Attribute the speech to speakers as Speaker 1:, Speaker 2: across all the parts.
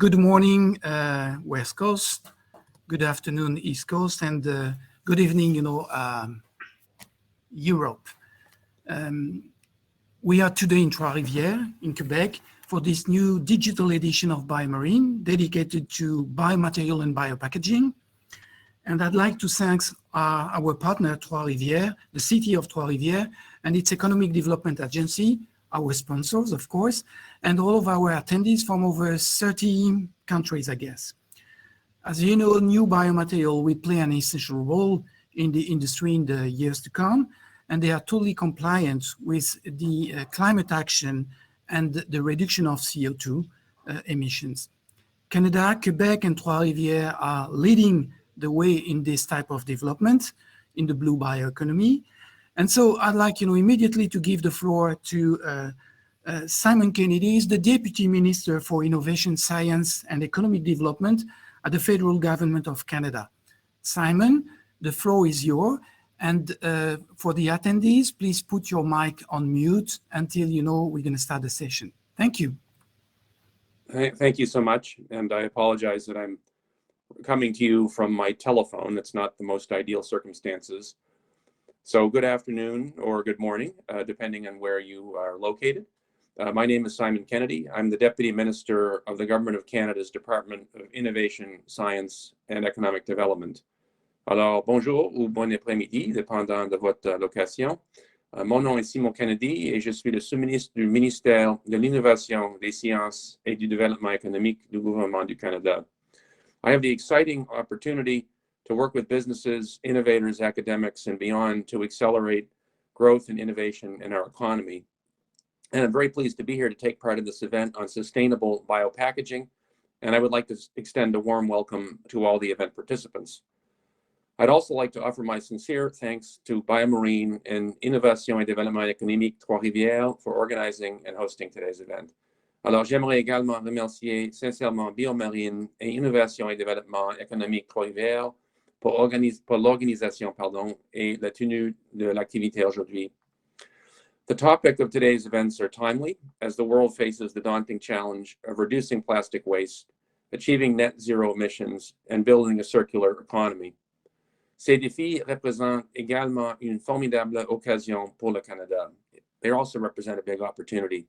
Speaker 1: Good morning, West Coast. Good afternoon, East Coast, and good evening, Europe. We are today in Trois-Rivières in Quebec for this new digital edition of BioMarine dedicated to biomaterial and biopackaging. And I'd like to thank our partner Trois-Rivières, the city of Trois-Rivières, and its economic development agency, our sponsors, of course, and all of our attendees from over 30 countries, I guess. As you know, new biomaterial will play an essential role in the industry in the years to come, and they are totally compliant with the climate action and the reduction of CO2 emissions. Canada, Quebec, and Trois-Rivières are leading the way in this type of development in the blue bioeconomy. And so I'd like, immediately to give the floor to Simon Kennedy, is the Deputy Minister for Innovation, Science and Economic Development at the Federal Government of Canada. Simon, the floor is yours. And for the attendees, please put your mic on mute until we're going to start the session. Thank you.
Speaker 2: Thank you so much. And I apologize that I'm coming to you from my telephone. It's not the most ideal circumstances. So good afternoon or good morning, depending on where you are located. My name is Simon Kennedy. I'm the Deputy Minister of the Government of Canada's Department of Innovation, Science and Economic Development. Alors, bonjour ou bon après-midi, dépendant de votre location. Mon nom est Simon Kennedy et je suis le sous-ministre du ministère de l'Innovation, des Sciences et du Développement économique du gouvernement du Canada. I have the exciting opportunity to work with businesses, innovators, academics, and beyond to accelerate growth and innovation in our economy. And I'm very pleased to be here to take part in this event on sustainable biopackaging. And I would like to extend a warm welcome to all the event participants. I'd also like to offer my sincere thanks to BioMarine and Innovation et Développement économique Trois-Rivières for organizing and hosting today's event. Alors, j'aimerais également remercier sincèrement BioMarine et Innovation et Développement économique Trois-Rivières pour l'organisation et la tenue de l'activité aujourd'hui. The topic of today's events are timely as the world faces the daunting challenge of reducing plastic waste, achieving net zero emissions, and building a circular economy. Ces défis représentent également une formidable occasion pour le Canada. They also represent a big opportunity.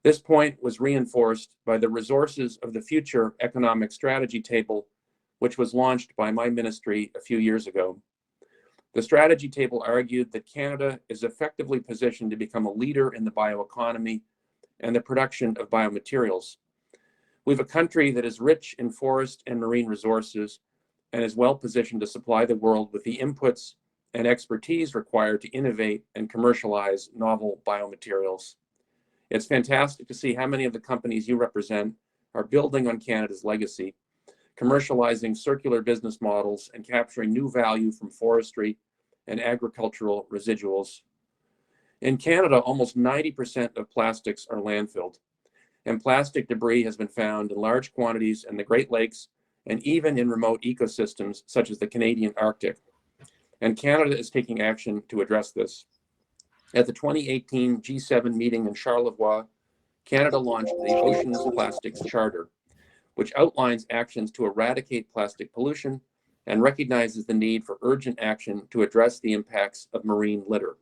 Speaker 2: This point was reinforced by the Resources of the Future Economic Strategy Table, which was launched by my ministry a few years ago. The strategy table argued that Canada is effectively positioned to become a leader in the bioeconomy and the production of biomaterials. We have a country that is rich in forest and marine resources and is well positioned to supply the world with the inputs and expertise required to innovate and commercialize novel biomaterials. It's fantastic to see how many of the companies you represent are building on Canada's legacy, commercializing circular business models and capturing new value from forestry and agricultural residuals. In Canada, almost 90% of plastics are landfilled, and plastic debris has been found in large quantities in the Great Lakes and even in remote ecosystems such as the Canadian Arctic. And Canada is taking action to address this. At the 2018 G7 meeting in Charlevoix, Canada launched the Oceans Plastics Charter, which outlines actions to eradicate plastic pollution and recognizes the need for urgent action to address the impacts of marine litter.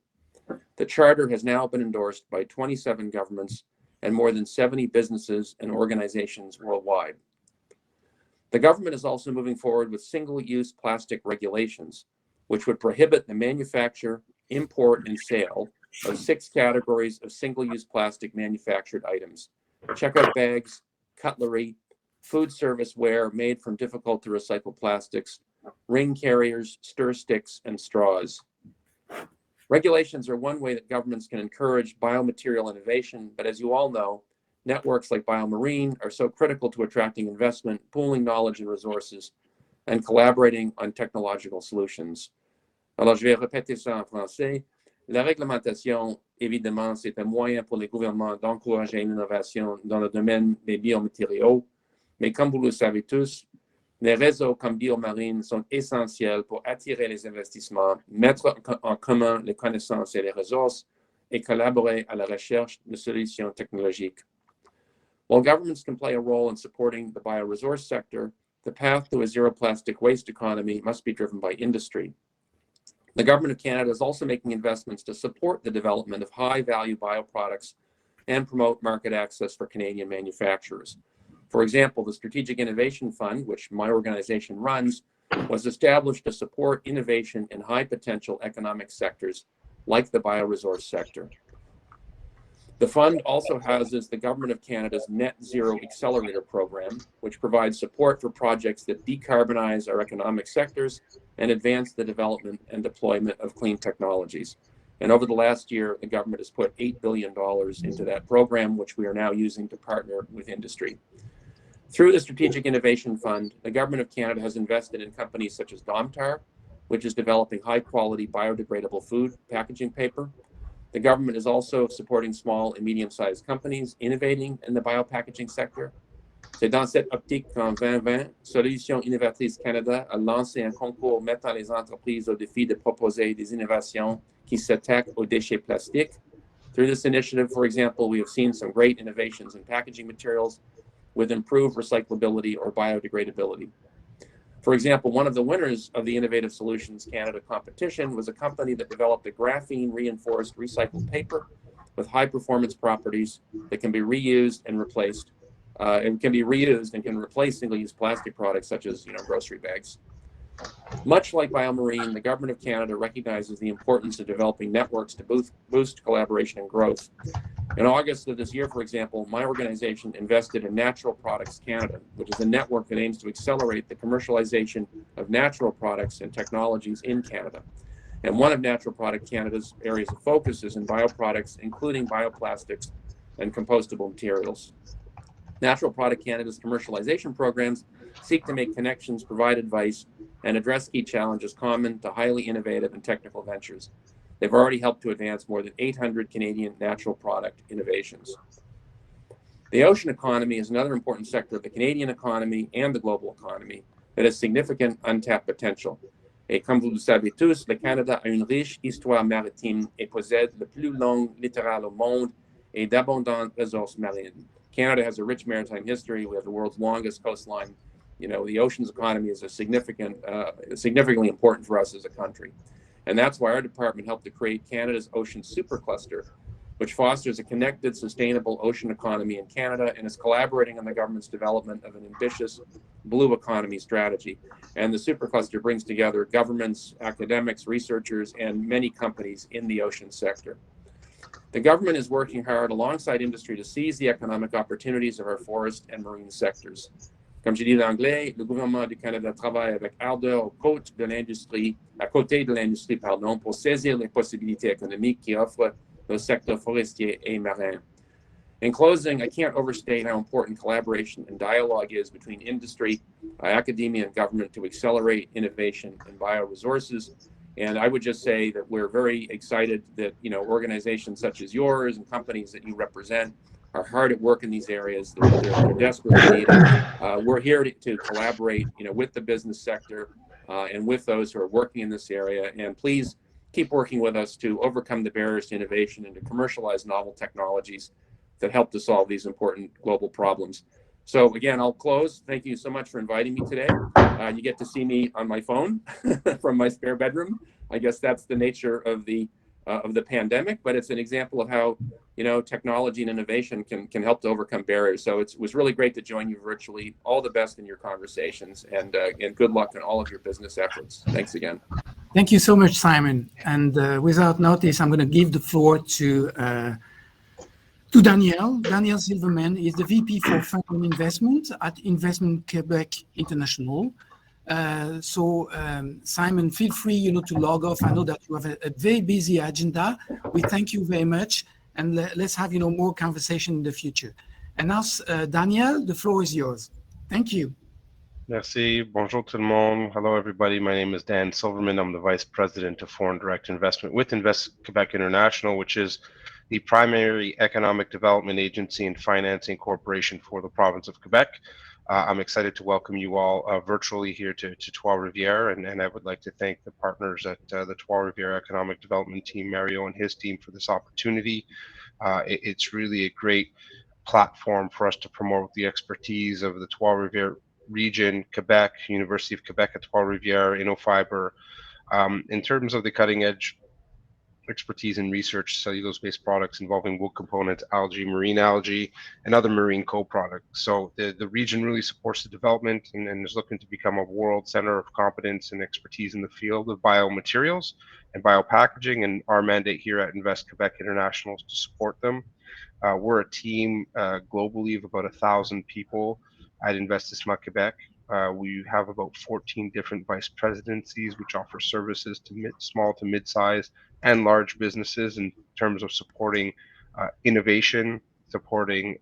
Speaker 2: The charter has now been endorsed by 27 governments and more than 70 businesses and organizations worldwide. The government is also moving forward with single-use plastic regulations, which would prohibit the manufacture, import, and sale of 6 categories of single-use plastic manufactured items: checkout bags, cutlery, food service ware made from difficult to recycle plastics, ring carriers, stir sticks, and straws. Regulations are one way that governments can encourage biomaterial innovation, but as you all know, networks like BioMarine are so critical to attracting investment, pooling knowledge and resources, and collaborating on technological solutions. Alors, je vais répéter ça en français. La réglementation, évidemment, c'est un moyen pour les gouvernements d'encourager l'innovation dans le domaine des biomatériaux. Mais comme vous le savez tous, les réseaux comme BioMarine sont essentiels pour attirer les investissements, mettre en commun les connaissances et les ressources et collaborer à la recherche de solutions technologiques. While governments can play a role in supporting the bioresource sector, the path to a zero plastic waste economy must be driven by industry. The Government of Canada is also making investments to support the development of high-value bioproducts and promote market access for Canadian manufacturers. For example, the Strategic Innovation Fund, which my organization runs, was established to support innovation in high-potential economic sectors like the bioresource sector. The fund also houses the Government of Canada's Net Zero Accelerator Program, which provides support for projects that decarbonize our economic sectors and advance the development and deployment of clean technologies. And over the last year, the government has put $8 billion into that program, which we are now using to partner with industry. Through the Strategic Innovation Fund, the Government of Canada has invested in companies such as Domtar, which is developing high-quality biodegradable food packaging paper. The government is also supporting small and medium-sized companies innovating in the biopackaging sector. C'est dans cette optique qu'en 2020, Solutions Innovatrices Canada a lancé un concours mettant les entreprises au défi de proposer des innovations qui s'attaquent aux déchets plastiques. Through this initiative, for example, we have seen some great innovations in packaging materials with improved recyclability or biodegradability. For example, one of the winners of the Innovative Solutions Canada competition was a company that developed a graphene-reinforced recycled paper with high-performance properties that can be reused and replaced, and can replace single-use plastic products such as grocery bags. Much like BioMarine, the Government of Canada recognizes the importance of developing networks to boost collaboration and growth. In August of this year, for example, my organization invested in Natural Products Canada, which is a network that aims to accelerate the commercialization of natural products and technologies in Canada. And one of Natural Product Canada's areas of focus is in bioproducts, including bioplastics and compostable materials. Natural Product Canada's commercialization programs seek to make connections, provide advice, and address key challenges common to highly innovative and technical ventures. They've already helped to advance more than 800 Canadian natural product innovations. The ocean economy is another important sector of the Canadian economy and the global economy that has significant untapped potential. Et comme vous le savez tous, le Canada a une riche histoire maritime et possède le plus long littoral au monde et d'abondantes ressources marines. Canada has a rich maritime history. We have the world's longest coastline. The ocean's economy is significantly important for us as a country. And that's why our department helped to create Canada's Ocean Supercluster, which fosters a connected, sustainable ocean economy in Canada and is collaborating on the government's development of an ambitious blue economy strategy. And the Supercluster brings together governments, academics, researchers, and many companies in the ocean sector. The government is working hard alongside industry to seize the economic opportunities of our forest and marine sectors. Comme je dis en anglais, le gouvernement du Canada travaille avec ardeur à côté de l'industrie, pour saisir les possibilités économiques qu'offre le secteur forestier et marin. In closing, I can't overstate how important collaboration and dialogue is between industry, academia, and government to accelerate innovation in bioresources. And I would just say that we're very excited that organizations such as yours and companies that you represent are hard at work in these areas. They're desperately needed. We're here to collaborate, with the business sector and with those who are working in this area. And please keep working with us to overcome the barriers to innovation and to commercialize novel technologies that help to solve these important global problems. So again, I'll close. Thank you so much for inviting me today. You get to see me on my phone from my spare bedroom. I guess that's the nature of the pandemic, but it's an example of how technology and innovation can help to overcome barriers. So it was really great to join you virtually. All the best in your conversations, and good luck in all of your business efforts. Thanks again.
Speaker 1: Thank you so much, Simon. And without notice, I'm going to give the floor to Danielle. Danielle Silverman is the VP for Fund and Investment at Investment Quebec International. Simon, feel free, to log off. I know that you have a very busy agenda. We thank you very much, and let's have, more conversation in the future. And now, Danielle, the floor is yours. Thank you.
Speaker 3: Merci. Bonjour tout le monde. Hello, everybody. My name is Dan Silverman. I'm the Vice President of Foreign Direct Investment with Invest Quebec International, which is the primary economic development agency and financing corporation for the province of Quebec. I'm excited to welcome you all virtually here to Trois-Rivières, and I would like to thank the partners at the Trois-Rivières Economic Development Team, Mario and his team, for this opportunity. It's really a great platform for us to promote the expertise of the Trois-Rivières region, Quebec, University of Quebec at Trois-Rivières, InnoFiber, in terms of the cutting edge expertise in research cellulose-based products involving wood components, algae, marine algae, and other marine co-products. So the region really supports the development and is looking to become a world center of competence and expertise in the field of biomaterials and biopackaging. And our mandate here at Invest Quebec International is to support them. We're a team globally of about 1,000 people at Investissement Quebec. We have about 14 different vice presidencies, which offer services to small to mid-size and large businesses in terms of supporting innovation, supporting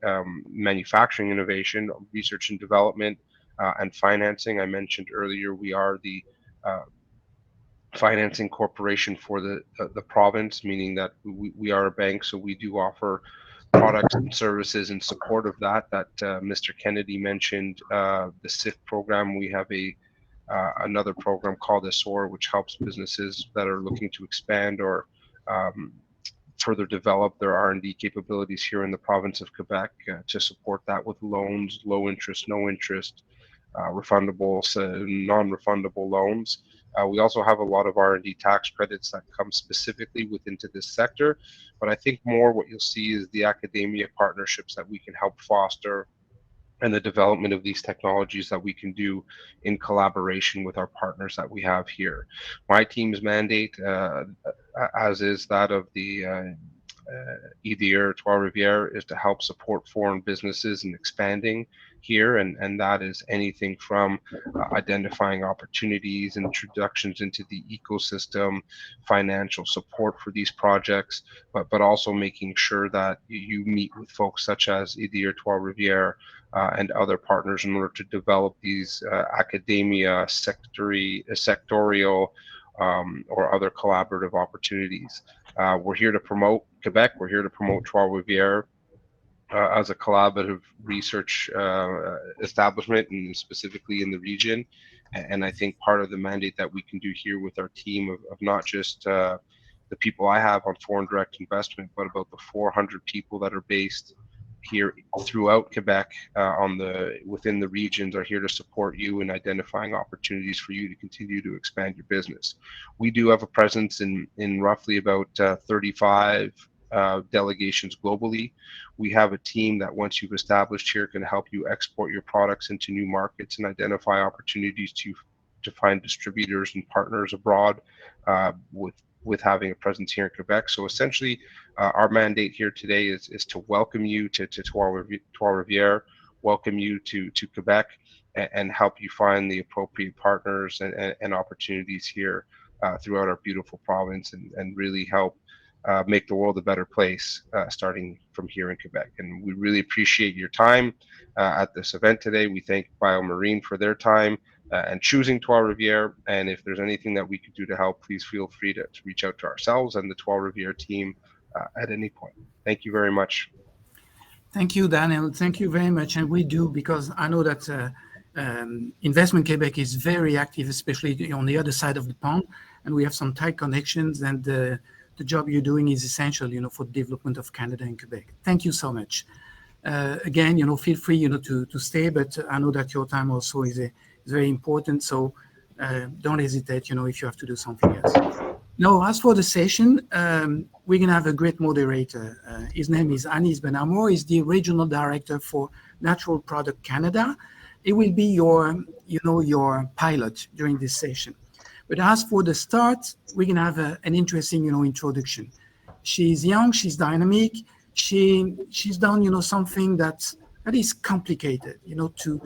Speaker 3: manufacturing innovation, research and development, and financing. I mentioned earlier we are the financing corporation for the province, meaning that we are a bank, so we do offer products and services in support of that. Mr. Kennedy mentioned the SIF program. We have another program called ASOR, which helps businesses that are looking to expand or further develop their R&D capabilities here in the province of Quebec to support that with loans, low interest, no interest, refundable, non-refundable loans. We also have a lot of R&D tax credits that come specifically into this sector, but I think more what you'll see is the academia partnerships that we can help foster and the development of these technologies that we can do in collaboration with our partners that we have here. My team's mandate, as is that of the IDIR Trois-Rivières, is to help support foreign businesses in expanding here, and that is anything from identifying opportunities, introductions into the ecosystem, financial support for these projects, but also making sure that you meet with folks such as IDIR Trois-Rivières and other partners in order to develop these academia, sectorial, or other collaborative opportunities. We're here to promote Quebec. We're here to promote Trois-Rivières as a collaborative research establishment, and specifically in the region. And I think part of the mandate that we can do here with our team of not just the people I have on foreign direct investment, but about the 400 people that are based here throughout Quebec within the regions are here to support you in identifying opportunities for you to continue to expand your business. We do have a presence in roughly about 35 delegations globally. We have a team that once you've established here can help you export your products into new markets and identify opportunities to find distributors and partners abroad with having a presence here in Quebec. So essentially, our mandate here today is to welcome you to Trois-Rivières, welcome you to Quebec, and help you find the appropriate partners and opportunities here throughout our beautiful province, and really help make the world a better place, starting from here in Quebec. And we really appreciate your time at this event today. We thank BioMarine for their time and choosing Trois-Rivières. And if there's anything that we could do to help, please feel free to reach out to ourselves and the Trois-Rivières team at any point. Thank you very much.
Speaker 1: Thank you, Daniel. Thank you very much. And we do, because I know that Investment Quebec is very active, especially on the other side of the pond, and we have some tight connections, and the job you're doing is essential, for the development of Canada and Quebec. Thank you so much. Again, feel free, to stay, but I know that your time also is very important. So don't hesitate, if you have to do something else. Now, as for the session, we're going to have a great moderator. His name is Anis Benamor. He's the Regional Director for Natural Product Canada. It will be your pilot during this session. But as for the start, we're going to have an interesting, introduction. She's young, she's dynamic. She's done, something that is complicated, to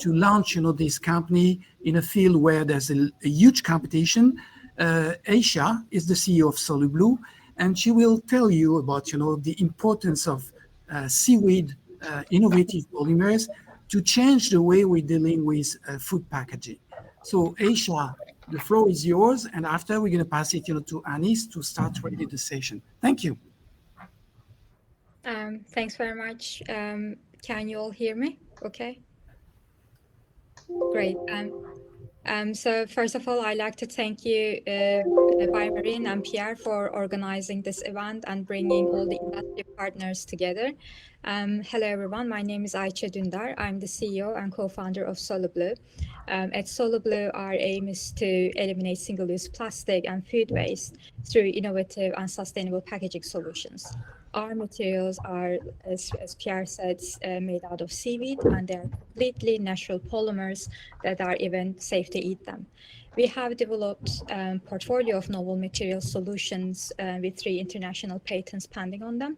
Speaker 1: launch, this company in a field where there's a huge competition. Aisha is the CEO of Solublue, and she will tell you about, the importance of seaweed innovative polymers to change the way we're dealing with food packaging. So Aisha, the floor is yours, and after we're going to pass it, to Anis to start really the session. Thank you.
Speaker 4: Thanks very much. Can you all hear me? Okay. Great. So first of all, I'd like to thank you, BioMarine and Pierre, for organizing this event and bringing all the industry partners together. Hello, everyone. My name is Ayça Dündar. I'm the CEO and co-founder of SoloBlue. At SoloBlue, our aim is to eliminate single-use plastic and food waste through innovative and sustainable packaging solutions. Our materials are, as Pierre said, made out of seaweed, and they are completely natural polymers that are even safe to eat them. We have developed a portfolio of novel material solutions with 3 international patents pending on them.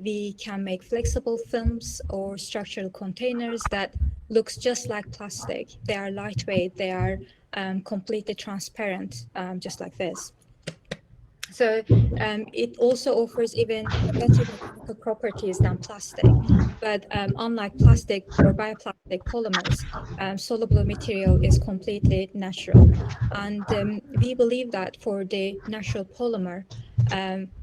Speaker 4: We can make flexible films or structural containers that looks just like plastic. They are lightweight, they are completely transparent, just like this. So it also offers even better mechanical properties than plastic. But unlike plastic or bioplastic polymers, SoloBlue material is completely natural. And we believe that for the natural polymer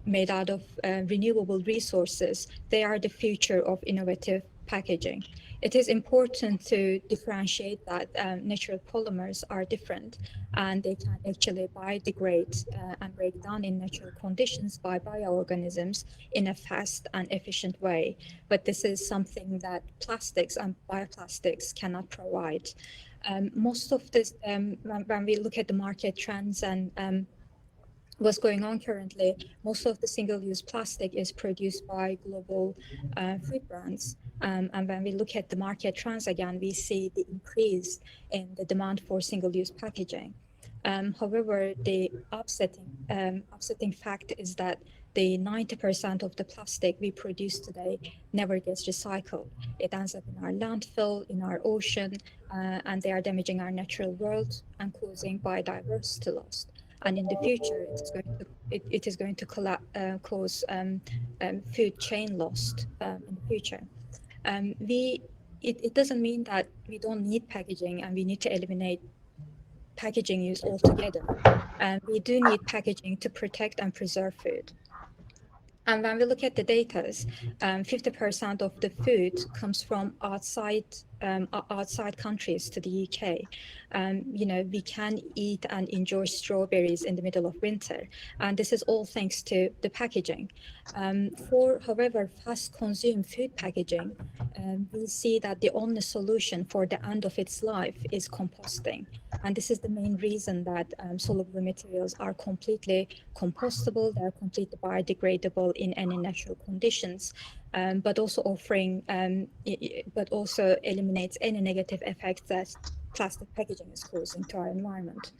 Speaker 4: made out of renewable resources, they are the future of innovative packaging. It is important to differentiate that natural polymers are different and they can actually biodegrade and break down in natural conditions by bioorganisms in a fast and efficient way. But this is something that plastics and bioplastics cannot provide. Most of this, when we look at the market trends and what's going on currently, most of the single-use plastic is produced by global food brands. And when we look at the market trends again, we see the increase in the demand for single-use packaging. However, the upsetting fact is that the 90% of the plastic we produce today never gets recycled. It ends up in our landfill, in our ocean, and they are damaging our natural world and causing biodiversity loss. And in the future, it is going to cause food chain loss in the future. It doesn't mean that we don't need packaging and we need to eliminate packaging use altogether. We do need packaging to protect and preserve food. And when we look at the data, 50% of the food comes from outside countries to the UK. We can eat and enjoy strawberries in the middle of winter. And this is all thanks to the packaging. For, however, fast consumed food packaging, we see that the only solution for the end of its life is composting. And this is the main reason that SoloBlue materials are completely compostable, they're completely biodegradable in any natural conditions, but also eliminates any negative effects that plastic packaging is causing to our environment.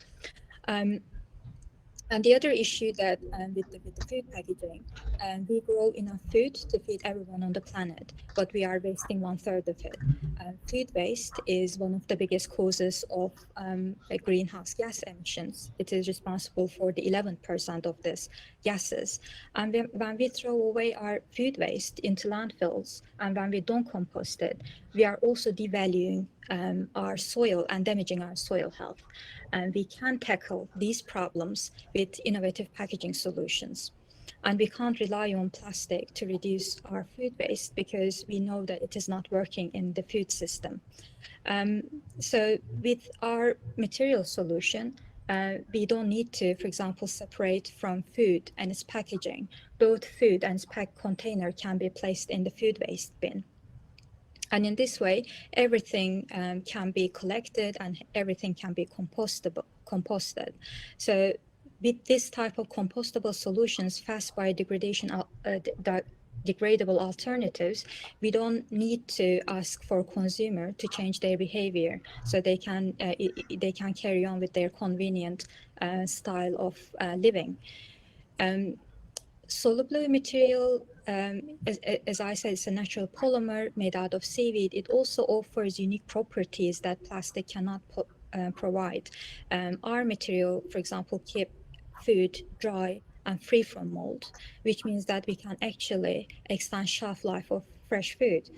Speaker 4: And the other issue that with the food packaging, we grow enough food to feed everyone on the planet, but we are wasting 1/3 of it. Food waste is one of the biggest causes of greenhouse gas emissions. It is responsible for the 11% of these gases. And when we throw away our food waste into landfills and when we don't compost it, we are also devaluing our soil and damaging our soil health. And we can tackle these problems with innovative packaging solutions. And we can't rely on plastic to reduce our food waste because we know that it is not working in the food system. So with our material solution, we don't need to, for example, separate from food and its packaging. Both food and its packed container can be placed in the food waste bin. And in this way, everything can be collected and everything can be composted. So with this type of compostable solutions, fast biodegradation, degradable alternatives, we don't need to ask for consumer to change their behavior, so they can carry on with their convenient style of living. SoloBlue material, as I said, it's a natural polymer made out of seaweed. It also offers unique properties that plastic cannot provide. Our material, for example, keep food dry and free from mold, which means that we can actually extend shelf life of fresh food.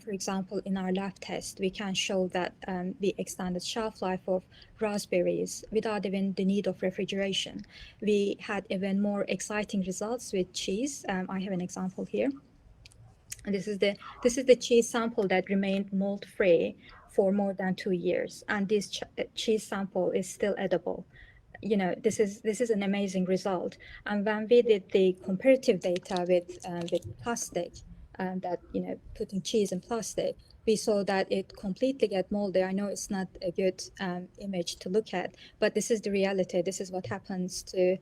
Speaker 4: For example, in our lab test, we can show that we extended shelf life of raspberries without even the need of refrigeration. We had even more exciting results with cheese. I have an example here. And this is the cheese sample that remained mold-free for more than 2 years, and this cheese sample is still edible. This is an amazing result. And when we did the comparative data with plastic, that, putting cheese in plastic, we saw that it completely get moldy. I know it's not a good image to look at, but this is the reality. This is what happens to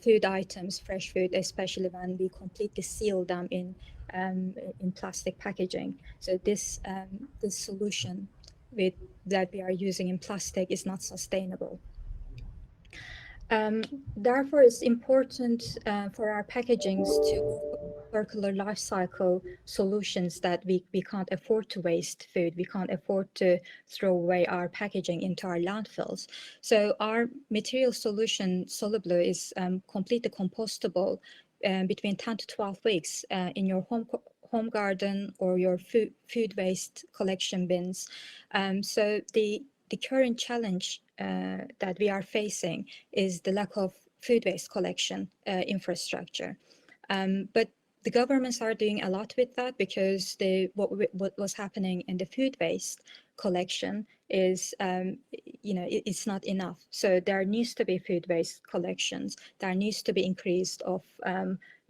Speaker 4: food items, fresh food, especially when we completely seal them in plastic packaging. So this solution that we are using in plastic is not sustainable. Therefore, it's important for our packagings to circular life cycle solutions that we can't afford to waste food. We can't afford to throw away our packaging into our landfills. So our material solution, Soluble, is completely compostable between 10 to 12 weeks in your home garden or your food waste collection bins. So the current challenge that we are facing is the lack of food waste collection infrastructure. But the governments are doing a lot with that, because what was happening in the food waste collection is, it's not enough. So there needs to be food waste collections. There needs to be increased of,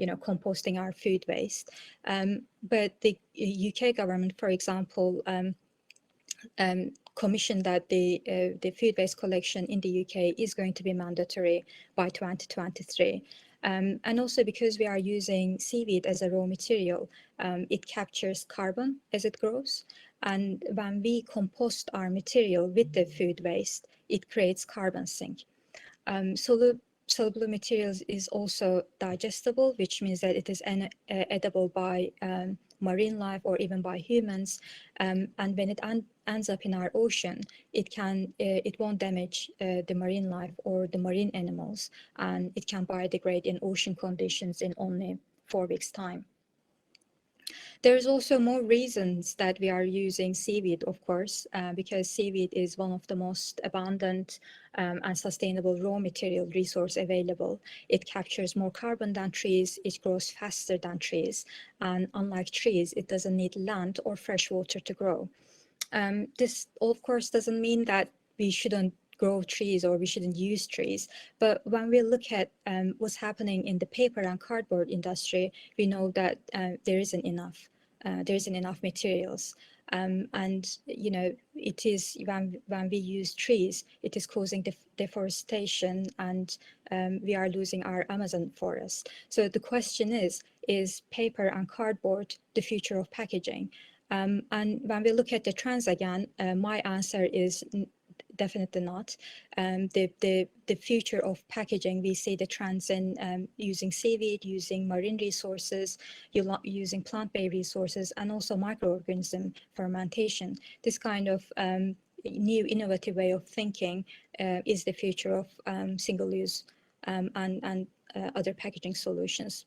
Speaker 4: composting our food waste. But the UK government, for example, commissioned that the food waste collection in the UK is going to be mandatory by 2023. And also because we are using seaweed as a raw material, it captures carbon as it grows. And when we compost our material with the food waste, it creates carbon sink. Soluble materials is also digestible, which means that it is edible by marine life or even by humans. And when it ends up in our ocean, it won't damage the marine life or the marine animals, and it can biodegrade in ocean conditions in only 4 weeks' time. There's also more reasons that we are using seaweed, of course, because seaweed is one of the most abundant and sustainable raw material resource available. It captures more carbon than trees, it grows faster than trees, and unlike trees, it doesn't need land or fresh water to grow. This, of course, doesn't mean that we shouldn't grow trees or we shouldn't use trees. But when we look at what's happening in the paper and cardboard industry, we know that there isn't enough materials. And it is when we use trees, it is causing deforestation, and we are losing our Amazon forest. So the question is paper and cardboard the future of packaging? And when we look at the trends again, my answer is definitely not. The future of packaging, we see the trends in using seaweed, using marine resources, using plant-based resources, and also microorganism fermentation. This kind of new innovative way of thinking is the future of single-use and other packaging solutions.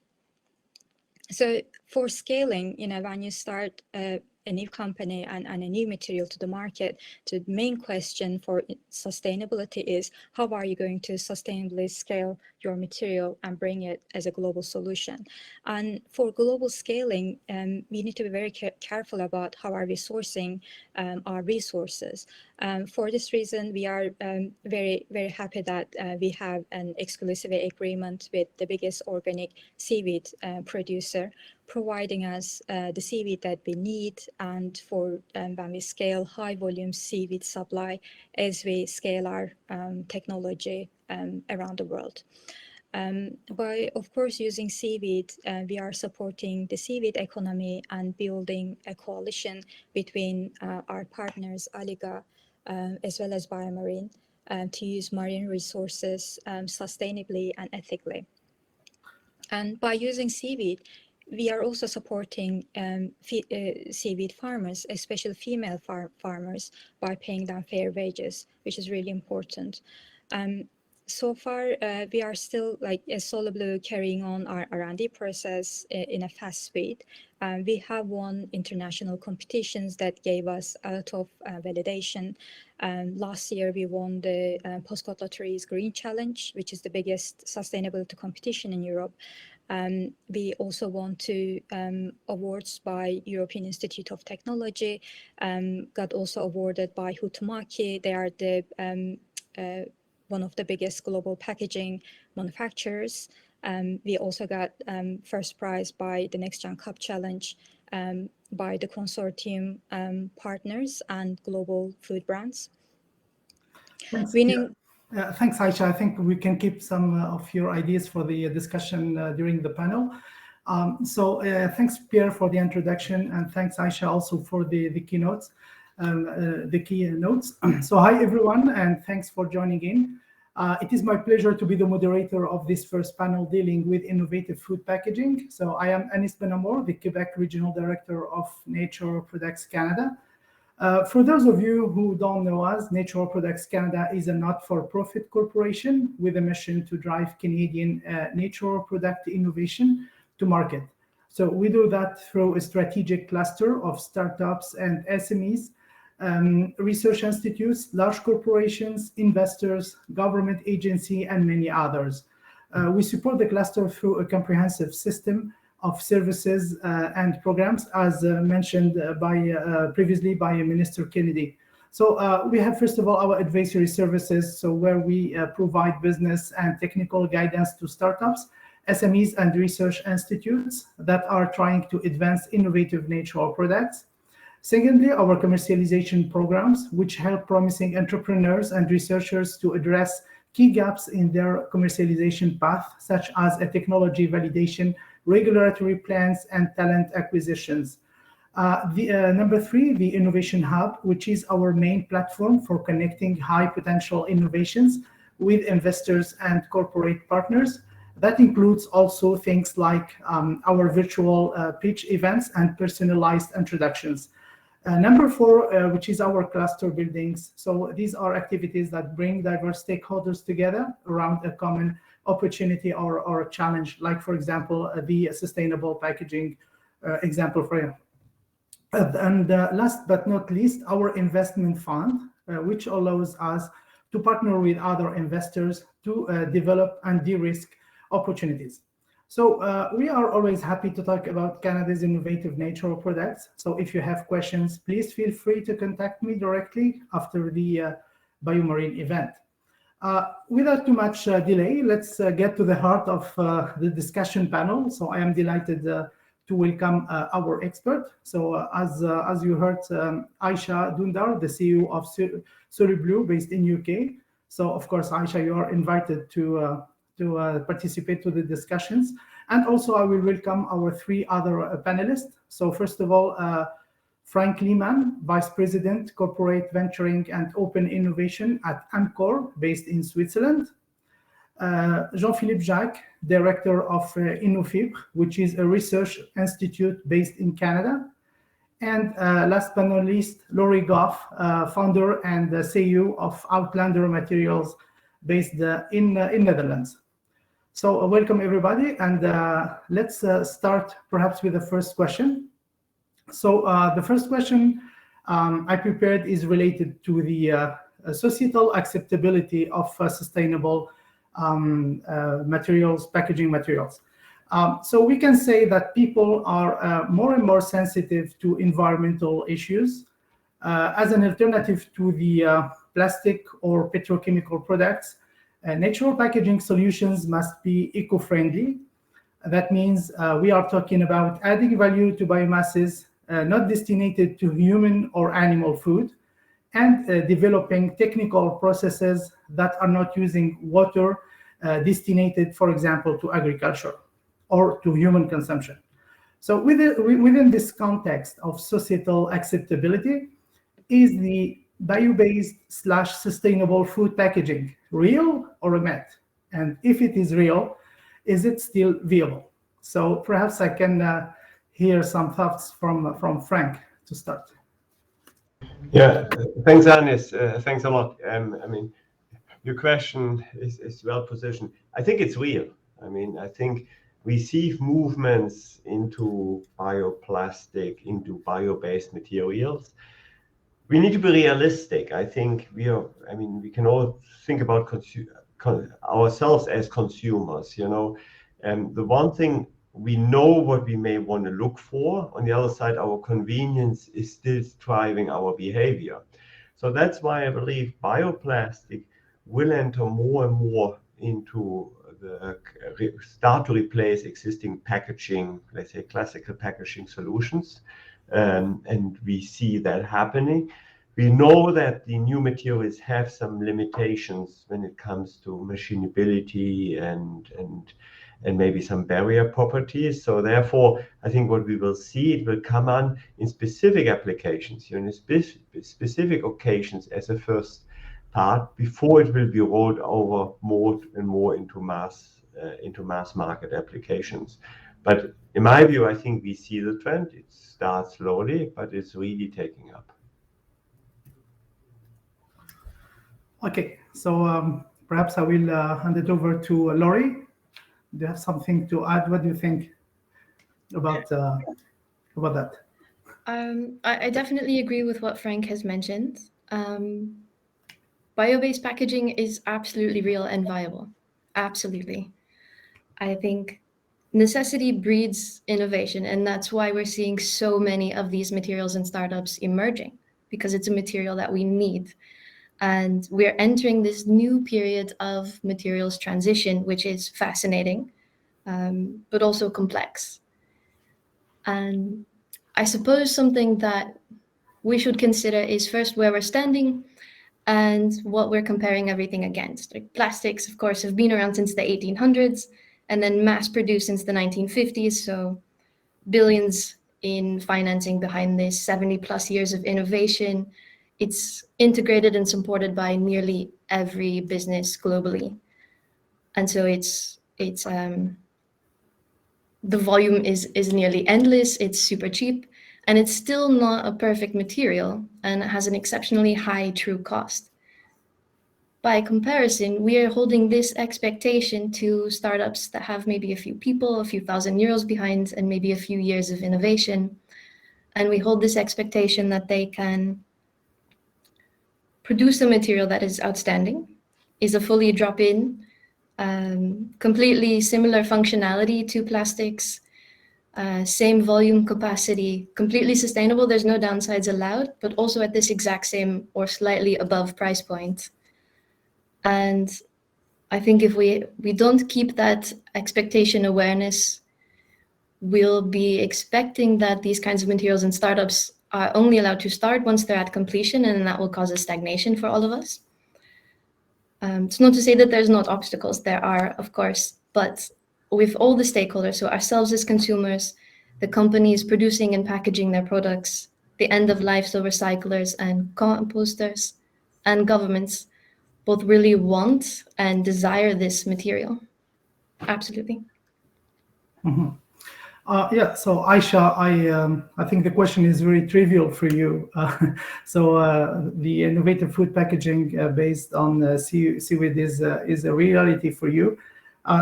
Speaker 4: So for scaling, when you start a new company and a new material to the market, the main question for sustainability is, how are you going to sustainably scale your material and bring it as a global solution? And for global scaling, we need to be very careful about how are we sourcing our resources. For this reason, we are very, very happy that we have an exclusivity agreement with the biggest organic seaweed producer, providing us the seaweed that we need, and for when we scale high volume seaweed supply as we scale our technology around the world. By, of course, using seaweed, we are supporting the seaweed economy and building a coalition between our partners, Aliga, as well as BioMarine, to use marine resources sustainably and ethically. And by using seaweed, we are also supporting seaweed farmers, especially female farmers, by paying them fair wages, which is really important. So far, we are still, like as Soluble, carrying on our R&D process in a fast speed. We have won international competitions that gave us a lot of validation. Last year, we won the Postcode Lottery's Green Challenge, which is the biggest sustainability competition in Europe. We also won 2 awards by European Institute of Technology, got also awarded by Huhtamaki. They are the one of the biggest global packaging manufacturers. We also got first prize by the Next Gen Cup Challenge. by the consortium partners and global food brands.
Speaker 1: Thanks.
Speaker 4: Winning.
Speaker 1: Thanks, Aisha. I think we can keep some of your ideas for the discussion during the panel. Thanks, Pierre, for the introduction, and thanks, Aisha, also for the keynotes, the key notes. Hi, everyone, and thanks for joining in. It is my pleasure to be the moderator of this first panel dealing with innovative food packaging. I am Anis Benamour, the Quebec Regional Director of Nature Products Canada. For those of you who don't know us, Nature Products Canada is a not-for-profit corporation with a mission to drive Canadian natural product innovation to market. We do that through a strategic cluster of startups and SMEs, research institutes, large corporations, investors, government agency, and many others. We support the cluster through a comprehensive system of services and programs, as mentioned previously by Minister Kennedy. We have, first of all, our advisory services, where we provide business and technical guidance to startups, SMEs, and research institutes that are trying to advance innovative natural products. Secondly, our commercialization programs, which help promising entrepreneurs and researchers to address key gaps in their commercialization path, such as a technology validation, regulatory plans, and talent acquisitions. Number three, the Innovation Hub, which is our main platform for connecting high potential innovations with investors and corporate partners. That includes also things like our virtual pitch events and personalized introductions. Number four, which is our cluster buildings. These are activities that bring diverse stakeholders together around a common opportunity or a challenge, like, for example, the sustainable packaging example for you. And last but not least, our investment fund, which allows us to partner with other investors to develop and de-risk opportunities. We are always happy to talk about Canada's innovative natural products. If you have questions, please feel free to contact me directly after the BioMarine event. Without too much delay, let's get to the heart of the discussion panel. I am delighted to welcome our expert. As you heard, Aisha Dundar, the CEO of Solublue, based in UK. Of course, Aisha, you are invited to participate to the discussions. And also I will welcome our three other panelists. First of all, Frank Lehmann, Vice President, Corporate Venturing and Open Innovation at Amcor, based in Switzerland. Jean-Philippe Jacques, Director of Innofibre, which is a research institute based in Canada. And last but not least, Laurie Goff, founder and CEO of Outlander Materials, based in Netherlands. Welcome everybody, and let's start perhaps with the first question. The first question I prepared is related to the societal acceptability of sustainable materials, packaging materials. We can say that people are more and more sensitive to environmental issues. As an alternative to the plastic or petrochemical products, natural packaging solutions must be eco-friendly. That means we are talking about adding value to biomasses, not destined to human or animal food, and developing technical processes that are not using water destined, for example, to agriculture or to human consumption. Within this context of societal acceptability, is the bio-based / sustainable food packaging real or a myth? And if it is real, is it still viable? Perhaps I can hear some thoughts from Frank to start.
Speaker 5: Yeah, thanks, Anis. Thanks a lot. I mean, your question is well positioned. I think it's real. I mean, I think we see movements into bioplastic, into bio-based materials. We need to be realistic. I think we can all think about ourselves as consumers, you know. The one thing, we know what we may want to look for. On the other side, our convenience is still driving our behavior. So that's why I believe bioplastic will enter more and more into start to replace existing packaging, let's say classical packaging solutions. And we see that happening. We know that the new materials have some limitations when it comes to machinability and maybe some barrier properties. So therefore, I think what we will see, it will come on in specific applications, in specific occasions as a first part before it will be rolled over more and more into mass market applications. But in my view, I think we see the trend. It starts slowly, but it's really taking up.
Speaker 1: Okay, so perhaps I will hand it over to Laurie. Do you have something to add? What do you think about that?
Speaker 6: I definitely agree with what Frank has mentioned. Bio-based packaging is absolutely real and viable. Absolutely. I think necessity breeds innovation, and that's why we're seeing so many of these materials and startups emerging, because it's a material that we need. And we're entering this new period of materials transition, which is fascinating, but also complex. And I suppose something that we should consider is first where we're standing and what we're comparing everything against. Like plastics, of course, have been around since the 1800s and then mass produced since the 1950s. So billions in financing behind this, 70 plus years of innovation. It's integrated and supported by nearly every business globally. And so the volume is nearly endless. It's super cheap, and it's still not a perfect material, and it has an exceptionally high true cost. By comparison, we are holding this expectation to startups that have maybe a few people, a few thousand euros behind, and maybe a few years of innovation. And we hold this expectation that they can produce a material that is outstanding, is a fully drop-in, completely similar functionality to plastics, same volume capacity, completely sustainable. There's no downsides allowed, but also at this exact same or slightly above price point. And I think if we don't keep that expectation awareness, we'll be expecting that these kinds of materials and startups are only allowed to start once they're at completion, and that will cause a stagnation for all of us. It's not to say that there's not obstacles. There are, of course, but with all the stakeholders, so ourselves as consumers, the companies producing and packaging their products, the end-of-life, so recyclers and composters, and governments, both really want and desire this material. Absolutely.
Speaker 1: Mm-hmm. Yeah, so Aisha, I think the question is very trivial for you. The innovative food packaging based on seaweed is a reality for you.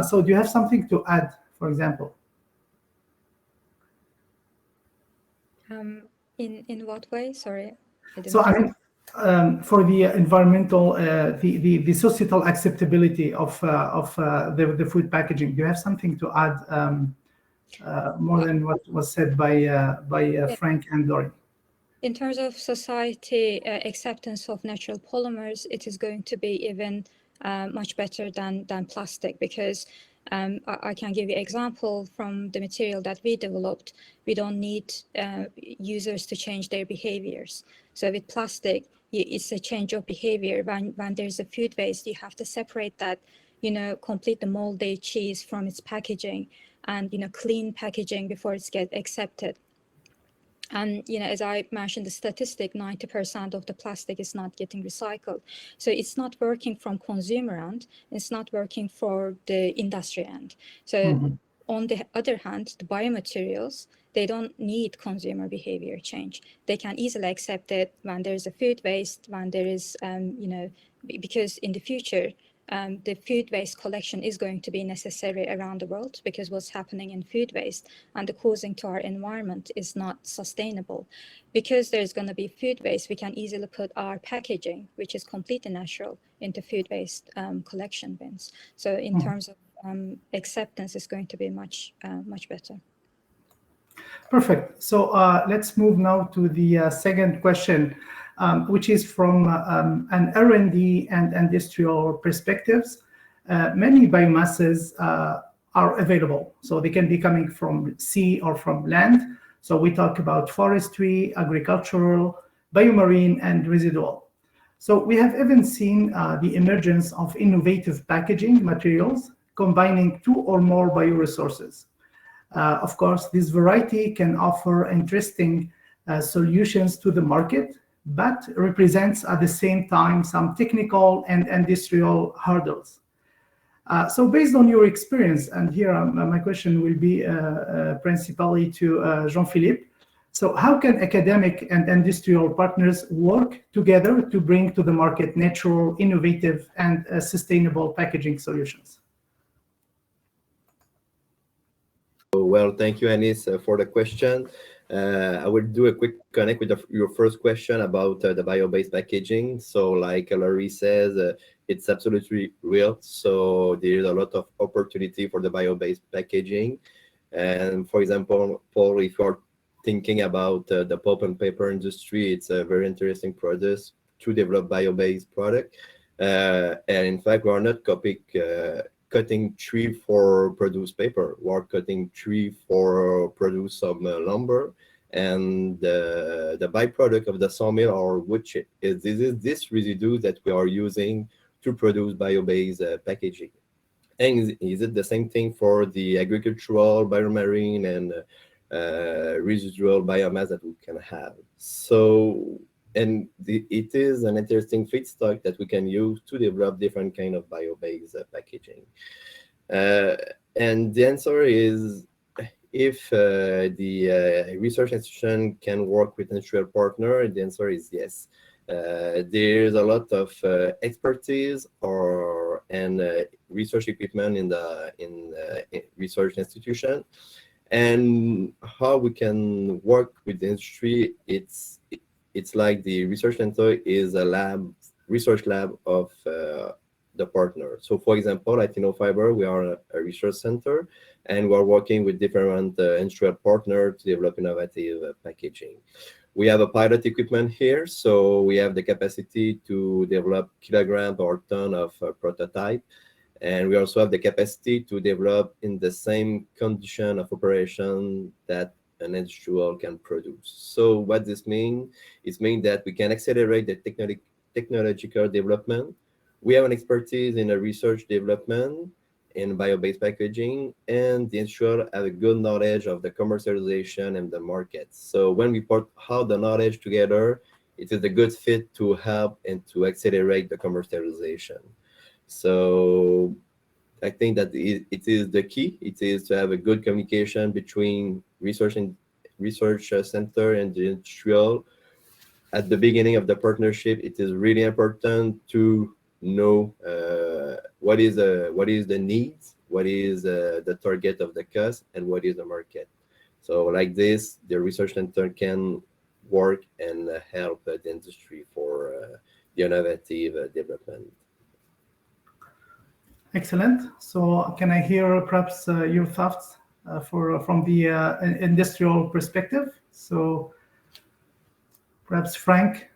Speaker 1: So do you have something to add, for example?
Speaker 4: In what way? Sorry.
Speaker 1: So I mean, for the environmental, the societal acceptability of the food packaging, do you have something to add? More than what was said by Frank and Laurie.
Speaker 4: In terms of society acceptance of natural polymers, it is going to be even much better than plastic, because I can give you an example from the material that we developed. We don't need users to change their behaviors. So with plastic, it's a change of behavior. When there's a food waste, you have to separate that, complete the molded cheese from its packaging, and clean packaging before it's get accepted. And as I mentioned, the statistic, 90% of the plastic is not getting recycled. So it's not working from consumer end, it's not working for the industry end. So on the other hand, the biomaterials, they don't need consumer behavior change. They can easily accept it when there's a food waste, when there is, because in the future, the food waste collection is going to be necessary around the world, because what's happening in food waste and the causing to our environment is not sustainable. Because there's going to be food waste, we can easily put our packaging, which is completely natural, into food waste collection bins. So in terms of acceptance, is going to be much better.
Speaker 1: Perfect. So let's move now to the second question, which is from an R&D and industrial perspectives.
Speaker 7: many biomasses are available. So they can be coming from sea or from land. So we talk about forestry, agricultural, biomarine, and residual. So we have even seen the emergence of innovative packaging materials combining 2 or more bioresources. Of course, this variety can offer interesting solutions to the market, but represents at the same time some technical and industrial hurdles. So based on your experience, and here my question will be principally to Jean-Philippe. So how can academic and industrial partners work together to bring to the market natural, innovative, and sustainable packaging solutions?
Speaker 8: Well, thank you, Anis, for the question. I will do a quick connect with your first question about the bio-based packaging. So like Larry says, it's absolutely real. So there is a lot of opportunity for the bio-based packaging. And for example, Paul, if you're thinking about the pulp and paper industry, it's a very interesting process to develop bio-based product. And in fact, we are not cutting tree for produce paper. We're cutting tree for produce some lumber, and the byproduct of the sawmill or wood chip is this residue that we are using to produce bio-based packaging. And is it the same thing for the agricultural, biomarine, and residual biomass that we can have? So, and it is an interesting feedstock that we can use to develop different kind of bio-based packaging. And the answer is, if the research institution can work with industrial partner, the answer is yes. There's a lot of expertise and research equipment in the research institution, and how we can work with the industry. It's like the research center is a research lab of the partner. So for example, at Innofiber, we are a research center, and we're working with different industrial partners to develop innovative packaging. We have a pilot equipment here, so we have the capacity to develop kilograms or ton of prototype. And we also have the capacity to develop in the same condition of operation that an industrial can produce. So what this means? It means that we can accelerate the technological development. We have an expertise in a research development in bio-based packaging, and the industrial have a good knowledge of the commercialization and the market. So when we put all the knowledge together, it is a good fit to help and to accelerate the commercialization. So I think that it is the key. It is to have a good communication between research center and the industrial. At the beginning of the partnership, it is really important to know what is the needs, what is the target of the cost, and what is the market. So like this, the research center can work and help the industry for the innovative development.
Speaker 7: Excellent. So can I hear perhaps your thoughts from the industrial perspective? So perhaps Frank,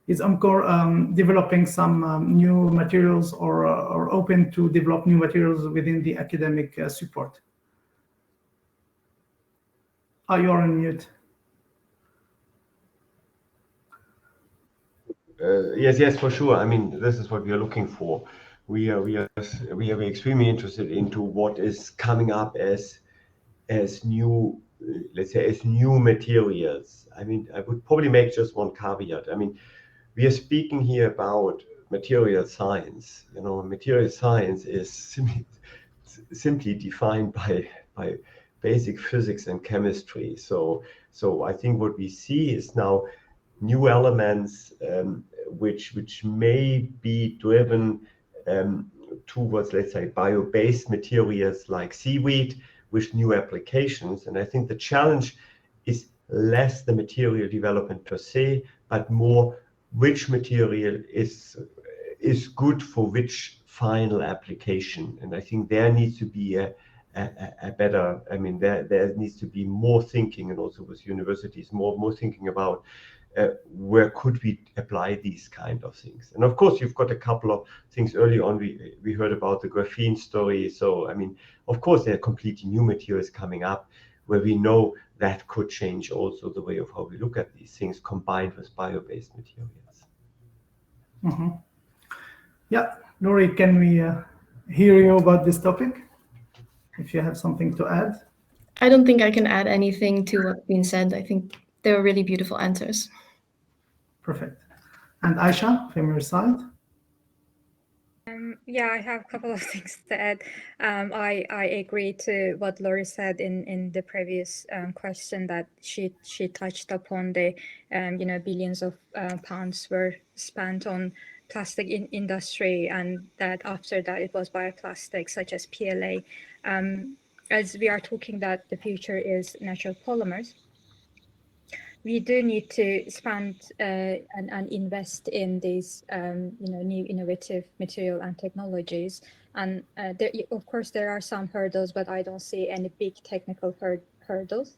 Speaker 7: is Amcor developing some new materials or open to develop new materials within the academic support? Oh, you are on mute.
Speaker 5: Yes, for sure. I mean, this is what we are looking for. We are extremely interested into what is coming up as new, let's say, as new materials. I mean, I would probably make just one caveat. I mean, we are speaking here about material science. You know, material science is simply defined by basic physics and chemistry. So I think what we see is now new elements which may be driven towards, let's say, bio-based materials like seaweed with new applications. And I think the challenge is less the material development per se, but more which material is good for which final application. And I think there needs to be a better, I mean, there needs to be more thinking, and also with universities, more thinking about where could we apply these kind of things? And of course, you've got a couple of things early on. We heard about the graphene story. So, I mean, of course, there are completely new materials coming up where we know that could change also the way of how we look at these things combined with bio-based materials.
Speaker 7: Mm-hmm. Yeah, Laurie, can we hear you about this topic? If you have something to add.
Speaker 6: I don't think I can add anything to what's been said. I think they were really beautiful answers.
Speaker 7: Perfect. And Aisha, from your side?
Speaker 4: Yeah, I have a couple of things to add. I agree to what Laurie said in the previous question, that she touched upon the billions of pounds were spent on plastic industry, and that after that it was bioplastics such as PLA. As we are talking that the future is natural polymers, we do need to spend and invest in these new innovative material and technologies. And of course, there are some hurdles, but I don't see any big technical hurdles.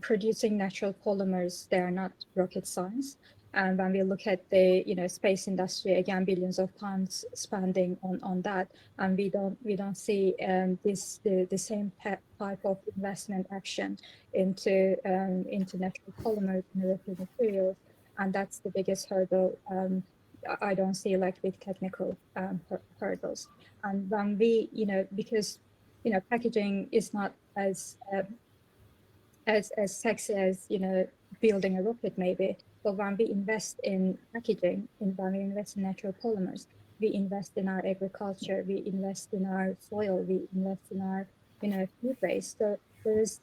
Speaker 4: Producing natural polymers, they are not rocket science. And when we look at the space industry, again, billions of pounds spending on that, and we don't see the same type of investment action into natural polymers, innovative materials, and that's the biggest hurdle. I don't see like big technical hurdles. And when we, because packaging is not as sexy as building a rocket maybe, but when we invest in packaging, when we invest in natural polymers, we invest in our agriculture, we invest in our soil, we invest in our food waste. So there's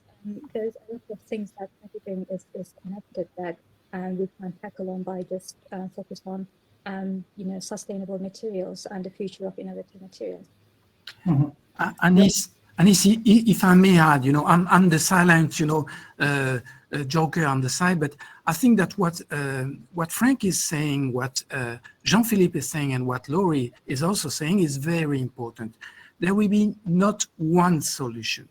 Speaker 4: a lot of things that packaging is connected that we can tackle on by just focus on sustainable materials and the future of innovative materials.
Speaker 7: Mm-hmm.
Speaker 1: Anis, if I may add, I'm the silent, joker on the side, but I think that what Frank is saying, what Jean-Philippe is saying, and what Laurie is also saying is very important. There will be not one solution,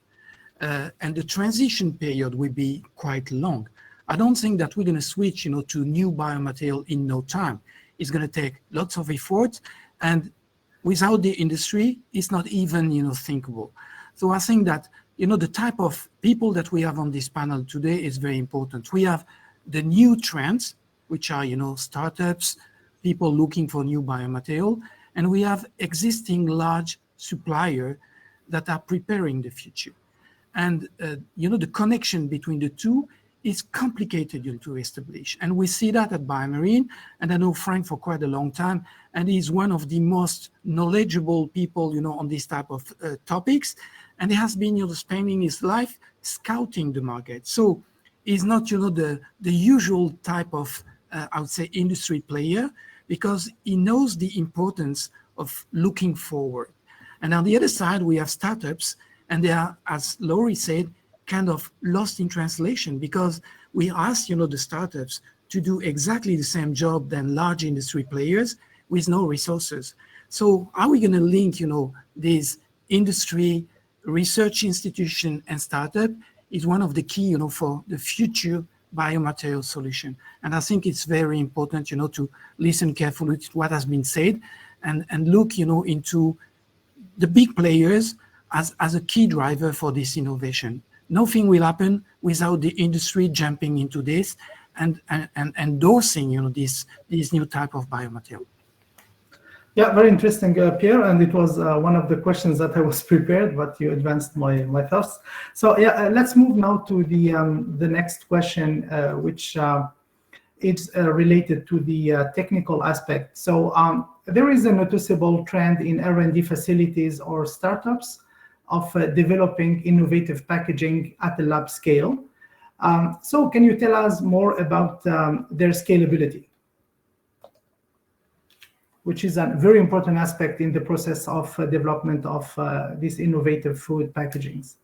Speaker 1: and the transition period will be quite long. I don't think that we're going to switch, to new biomaterial in no time. It's going to take lots of effort, and without the industry, it's not even, thinkable. So I think that, the type of people that we have on this panel today is very important. We have the new trends, which are, startups, people looking for new biomaterial, and we have existing large suppliers that are preparing the future. And, the connection between the two is complicated to establish. And we see that at BioMarine, and I know Frank for quite a long time, and he's one of the most knowledgeable people, on these type of topics. And he has been, spending his life scouting the market. So he's not, the usual type of, I would say, industry player, because he knows the importance of looking forward. And on the other side, we have startups, and they are, as Laurie said, kind of lost in translation, because we ask, the startups to do exactly the same job than large industry players with no resources. So are we going to link, these industry, research institution, and startup is one of the key, for the future biomaterial solution. And I think it's very important, to listen carefully to what has been said and look, into the big players as a key driver for this innovation. Nothing will happen without the industry jumping into this and endorsing, this new type of biomaterial.
Speaker 7: Yeah, very interesting, Pierre, and it was one of the questions that I was prepared, but you advanced my thoughts. So yeah, let's move now to the next question, which is related to the technical aspect. So there is a noticeable trend in R&D facilities or startups of developing innovative packaging at the lab scale. So can you tell us more about their scalability, which is a very important aspect in the process of development of these innovative food packagings?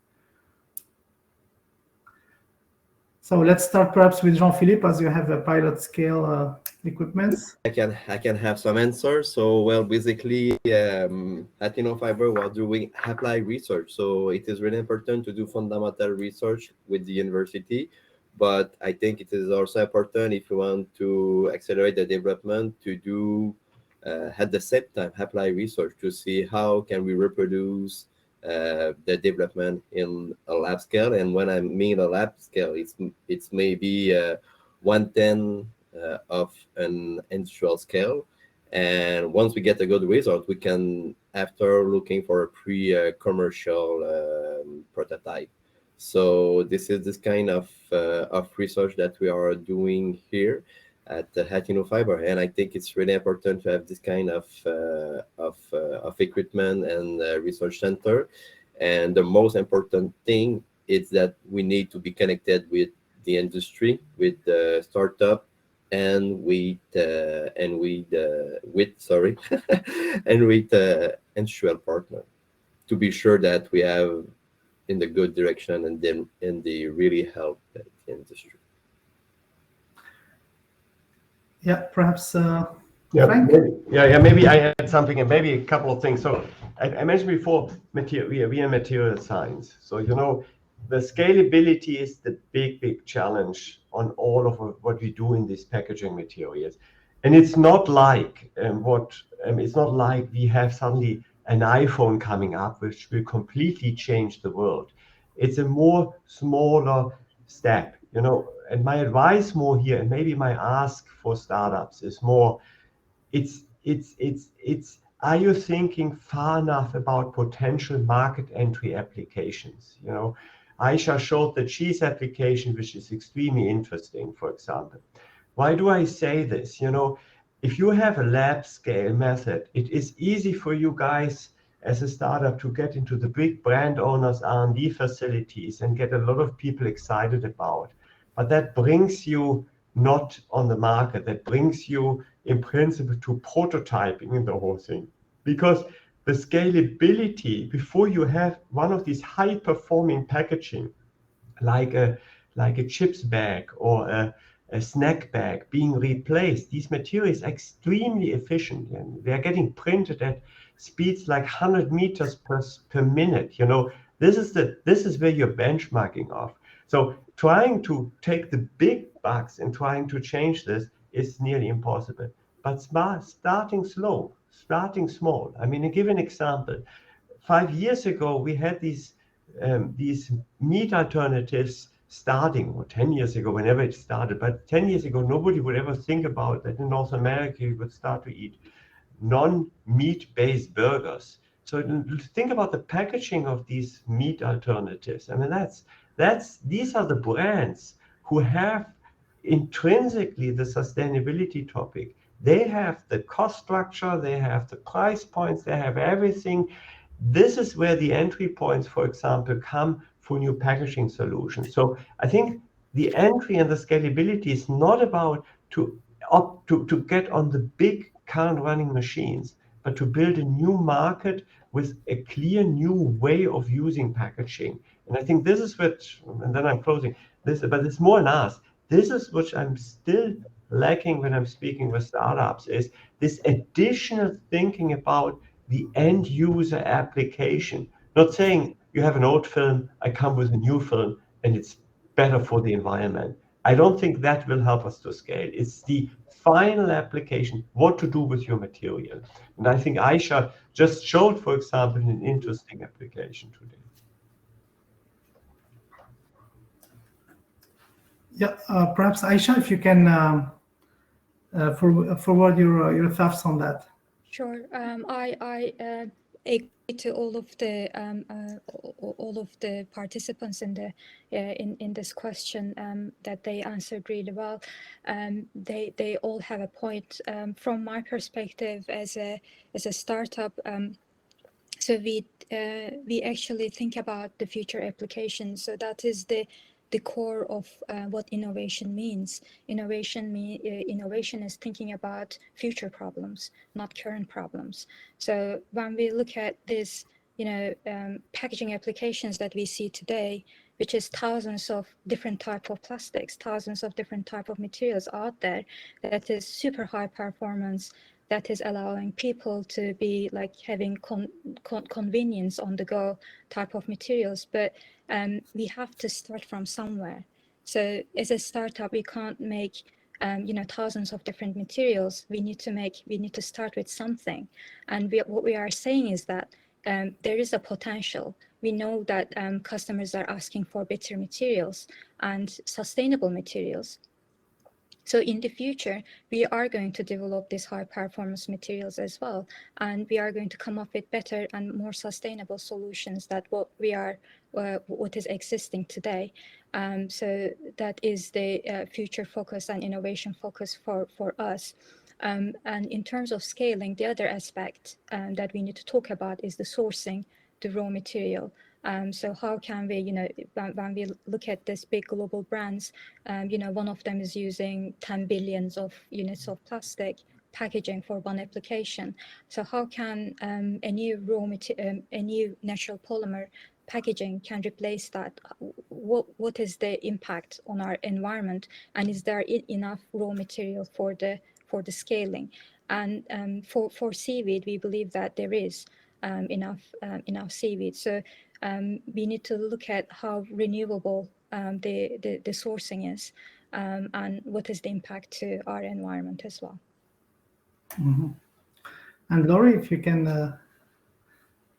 Speaker 7: So let's start perhaps with Jean-Philippe, as you have a pilot scale equipment.
Speaker 8: I can have some answers. So, well, basically, at InnoFiber, we're doing applied research. So it is really important to do fundamental research with the university, but I think it is also important if you want to accelerate the development to do at the same time apply research to see how can we reproduce the development in a lab scale. And when I mean a lab scale, it's maybe 1/10 of an industrial scale. And once we get a good result, we can, after looking for a pre-commercial prototype. So this is this kind of research that we are doing here at InnoFiber, and I think it's really important to have this kind of equipment and research center. And the most important thing is that we need to be connected with the industry, with the startup, and with and with industrial partner, to be sure that we have in the good direction and then they really help the industry.
Speaker 7: Yeah, perhaps
Speaker 5: Yeah,
Speaker 7: Frank?
Speaker 5: maybe I had something and maybe a couple of things. So I mentioned before, we are material science. So, you know, the scalability is the big challenge on all of what we do in these packaging materials. And it's not like it's not like we have suddenly an iPhone coming up, which will completely change the world. It's a more smaller step, you know. And my advice more here, and maybe my ask for startups is more, it's are you thinking far enough about potential market entry applications? You know, Aisha showed the cheese application, which is extremely interesting, for example. Why do I say this? You know, if you have a lab scale method, it is easy for you guys as a startup to get into the big brand owners R&D facilities and get a lot of people excited about. But that brings you not on the market. That brings you in principle to prototyping in the whole thing. Because the scalability, before you have one of these high performing packaging, like a chips bag or a snack bag being replaced, these materials are extremely efficient and they are getting printed at speeds like 100 meters per minute. You know, this is where you're benchmarking off. So trying to take the big bucks and trying to change this is nearly impossible. But starting slow, starting small. I mean, to give an example, 5 years ago we had these meat alternatives starting, or 10 years ago, whenever it started. But 10 years ago, nobody would ever think about that in North America you would start to eat non-meat based burgers. So think about the packaging of these meat alternatives. I mean, these are the brands who have intrinsically the sustainability topic. They have the cost structure, they have the price points, they have everything. This is where the entry points, for example, come for new packaging solutions. So I think the entry and the scalability is not about to get on the big current running machines, but to build a new market with a clear new way of using packaging. And I think this is what, and then I'm closing this, but it's more an ask. This is what I'm still lacking when I'm speaking with startups, is this additional thinking about the end user application. Not saying you have an old film, I come with a new film and it's better for the environment. I don't think that will help us to scale. It's the final application, what to do with your material. And I think Aisha just showed, for example, an interesting application today.
Speaker 7: Yeah, perhaps Aisha, if you can forward your thoughts on that.
Speaker 4: Sure. I agree to all of the participants in the in this question that they answered really well. They all have a point. From my perspective as a startup, so we actually think about the future applications. So that is the core of what innovation means. Innovation is thinking about future problems, not current problems. So when we look at this, packaging applications that we see today, which is thousands of different type of plastics, thousands of different type of materials out there, that is super high performance, that is allowing people to be like having convenience on the go type of materials. But we have to start from somewhere. So as a startup, we can't make thousands of different materials. We need to start with something. And what we are saying is that there is a potential. We know that customers are asking for better materials and sustainable materials. So in the future, we are going to develop these high performance materials as well. And we are going to come up with better and more sustainable solutions than what is existing today. So that is the future focus and innovation focus for us. And in terms of scaling, the other aspect that we need to talk about is the sourcing the raw material. So how can we, when we look at these big global brands, one of them is using 10 billions of units of plastic packaging for one application. So how can a new natural polymer packaging can replace that? What is the impact on our environment, and is there enough raw material for the scaling? And for seaweed, we believe that there is enough seaweed. So we need to look at how renewable the sourcing is, and what is the impact to our environment as well.
Speaker 7: Mhm. And Laurie, if you can,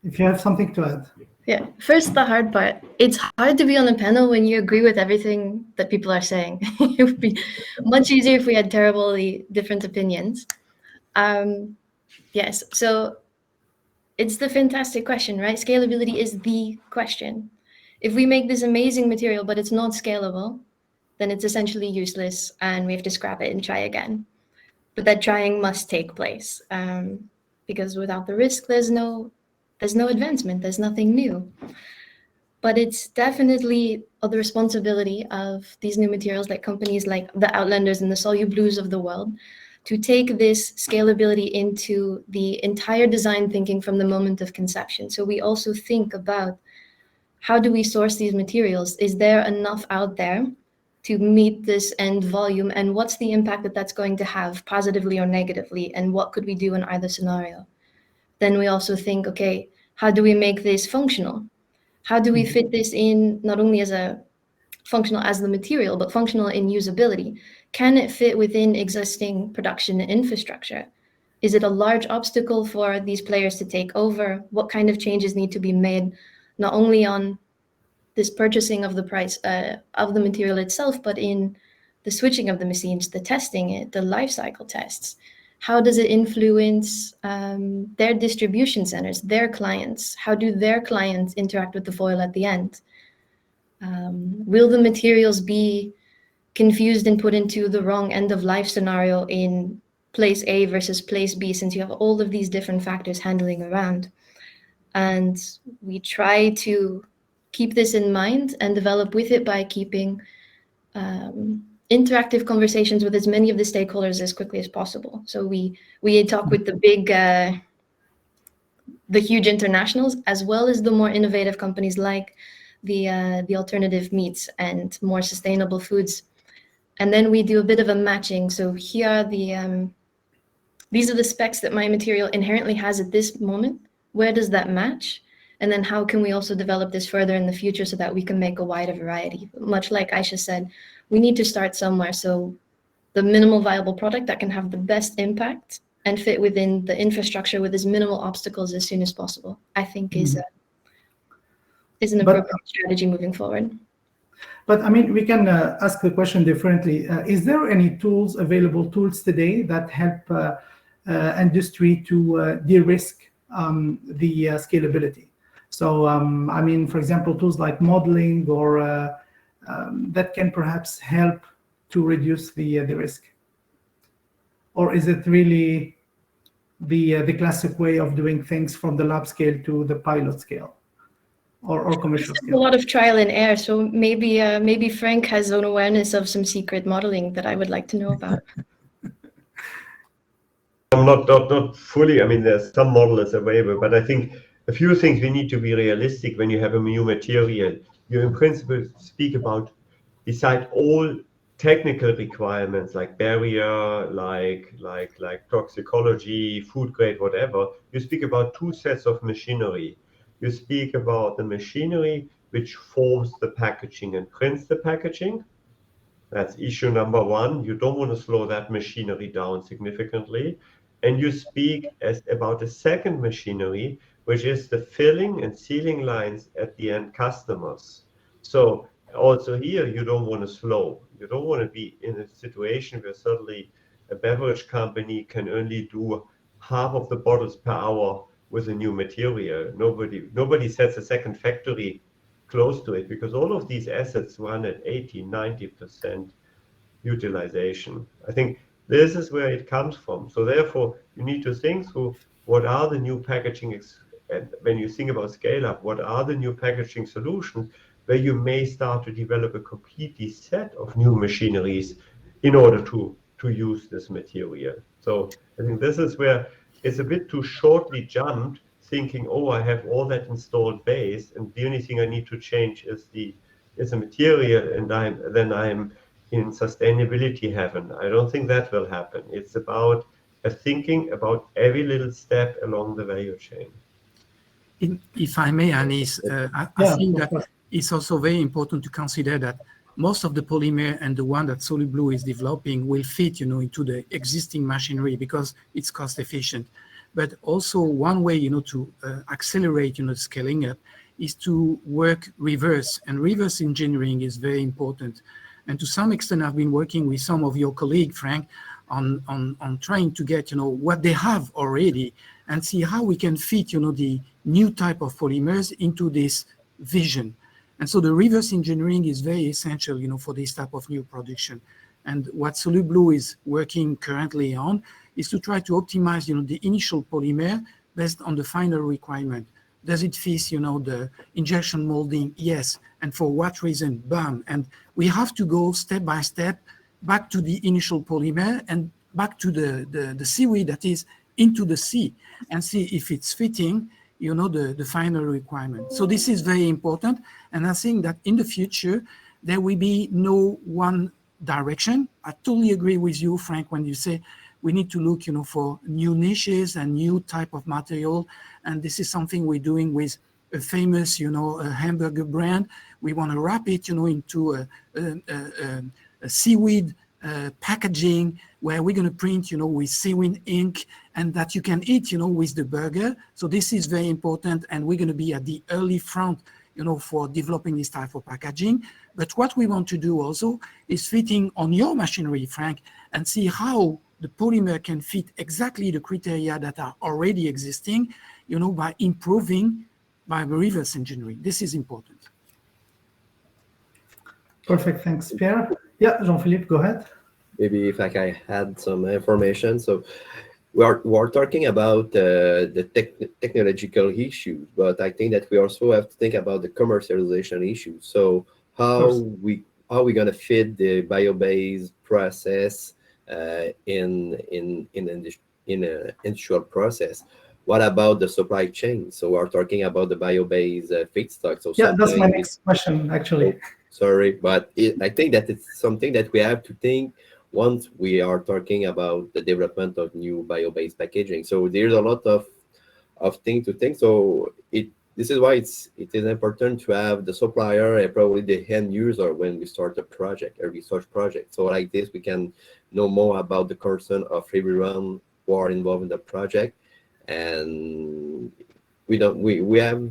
Speaker 7: if you have something to add.
Speaker 6: Yeah, first, the hard part. It's hard to be on a panel when you agree with everything that people are saying. It would be much easier if we had terribly different opinions. Yes, so it's the fantastic question, right? Scalability is the question. If we make this amazing material, but it's not scalable, then it's essentially useless and we have to scrap it and try again. But that trying must take place, because without the risk, there's no advancement, there's nothing new. But it's definitely the responsibility of these new materials, like companies like the Outlanders and the SoluBlues of the world, to take this scalability into the entire design thinking from the moment of conception. So we also think about, how do we source these materials? Is there enough out there to meet this end volume? And what's the impact that that's going to have, positively or negatively? And what could we do in either scenario? Then we also think, okay, how do we make this functional? How do we fit this in, not only as a functional as the material, but functional in usability? Can it fit within existing production infrastructure? Is it a large obstacle for these players to take over? What kind of changes need to be made, not only on this purchasing of the price of the material itself, but in the switching of the machines, the testing it, the life cycle tests? How does it influence their distribution centers, their clients? How do their clients interact with the foil at the end? Will the materials be confused and put into the wrong end of life scenario in place A versus place B, since you have all of these different factors handling around? And we try to keep this in mind and develop with it by keeping interactive conversations with as many of the stakeholders as quickly as possible. So we talk with the huge internationals, as well as the more innovative companies like the alternative meats and more sustainable foods. And then we do a bit of a matching. So here are these are the specs that my material inherently has at this moment. Where does that match? And then how can we also develop this further in the future so that we can make a wider variety? Much like Aisha said, we need to start somewhere. So the minimal viable product that can have the best impact and fit within the infrastructure with as minimal obstacles as soon as possible, I think is an appropriate strategy moving forward.
Speaker 7: But I mean, we can ask the question differently. Is there any available tools today that help industry to de-risk the scalability? So, I mean, for example, tools like modeling or that can perhaps help to reduce the risk? Or is it really the classic way of doing things from the lab scale to the pilot scale or commercial scale?
Speaker 6: A lot of trial and error. So maybe Frank has an awareness of some secret modeling that I would like to know about.
Speaker 5: I'm not fully. I mean, there's some models available, but I think a few things we need to be realistic when you have a new material. You in principle speak about, beside all technical requirements like barrier, like toxicology, food grade, whatever, you speak about two sets of machinery. You speak about the machinery which forms the packaging and prints the packaging, That's issue number one. You don't want to slow that machinery down significantly. And you speak about the second machinery, which is the filling and sealing lines at the end customers. So also here, you don't want to slow. You don't want to be in a situation where suddenly a beverage company can only do half of the bottles per hour with a new material. Nobody sets a second factory close to it, because all of these assets run at 80, 90% utilization. I think this is where it comes from. So therefore, you need to think through what are the new packaging, and when you think about scale up, what are the new packaging solutions where you may start to develop a completely set of new machineries in order to use this material. So I think this is where it's a bit too shortly jumped, thinking, oh, I have all that installed base, and the only thing I need to change is the material, and then I'm in sustainability heaven. I don't think that will happen. It's about thinking about every little step along the value chain.
Speaker 1: If I may, Anis, I
Speaker 7: Yeah,
Speaker 1: think
Speaker 7: of
Speaker 1: that
Speaker 7: course.
Speaker 1: it's also very important to consider that most of the polymer and the one that Solid Blue is developing will fit, into the existing machinery because it's cost efficient. But also one way, to accelerate, scaling up is to work reverse, and reverse engineering is very important. And to some extent, I've been working with some of your colleagues, Frank, on trying to get, what they have already and see how we can fit, the new type of polymers into this vision. And so the reverse engineering is very essential, for this type of new production. And what Solid Blue is working currently on is to try to optimize, the initial polymer based on the final requirement. Does it fit, the injection molding? Yes. And for what reason? Bam. And we have to go step by step back to the initial polymer and back to the seaweed that is into the sea and see if it's fitting, the final requirement. So this is very important. And I think that in the future, there will be no one direction. I totally agree with you, Frank, when you say we need to look, for new niches and new type of material. And this is something we're doing with a famous, a hamburger brand. We want to wrap it, into a seaweed packaging where we're going to print, with seaweed ink, and that you can eat, with the burger. So this is very important, and we're going to be at the early front, for developing this type of packaging. But what we want to do also is fitting on your machinery, Frank, and see how the polymer can fit exactly the criteria that are already existing, by improving by reverse engineering. This is important.
Speaker 7: Perfect. Thanks, Pierre. Yeah, Jean-Philippe, go ahead.
Speaker 8: Maybe if I can add some information. So we're talking about the technological issues, but I think that we also have to think about the commercialization issues. So how we going to fit the bio-based process in an industrial process? What about the supply chain? So we're talking about the bio-based feedstock. So
Speaker 7: yeah, that's my next question, actually.
Speaker 8: Sorry, but I think that it's something that we have to think once we are talking about the development of new bio-based packaging. So there's a lot of things to think. So this is why it is important to have the supplier and probably the end user when we start a project, a research project. So like this, we can know more about the concern of everyone who are involved in the project, and we have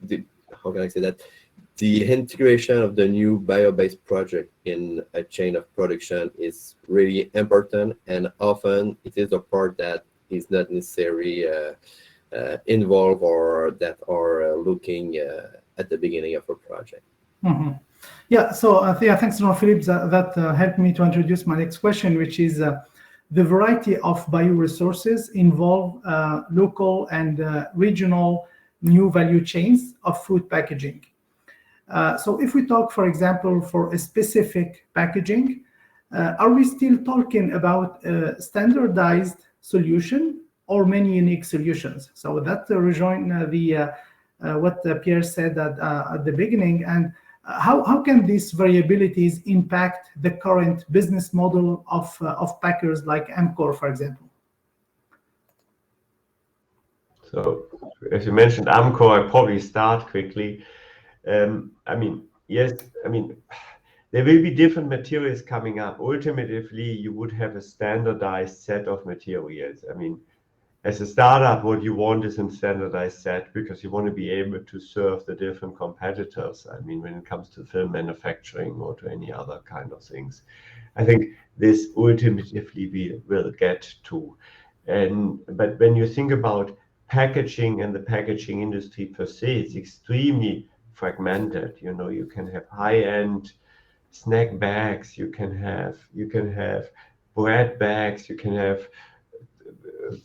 Speaker 8: the, how can I say that? The integration of the new bio-based project in a chain of production is really important, and often it is a part that is not necessarily involved or that are looking at the beginning of a project.
Speaker 7: Mm-hmm. Yeah, so thanks, Jean-Philippe. That helped me to introduce my next question, which is the variety of bioresources involve local and regional new value chains of food packaging. So if we talk, for example, for a specific packaging, are we still talking about a standardized solution or many unique solutions? So that rejoin what Pierre said at the beginning, and how can these variabilities impact the current business model of packers like Amcor, for example?
Speaker 5: So as you mentioned Amcor, I probably start quickly. I mean, yes, I mean, there will be different materials coming up. Ultimately, you would have a standardized set of materials. I mean, as a startup, what you want is a standardized set because you want to be able to serve the different competitors. I mean, when it comes to film manufacturing or to any other kind of things, I think this ultimately we will get to. But when you think about packaging and the packaging industry per se, it's extremely fragmented. You know, you can have high-end snack bags, you can have bread bags, you can have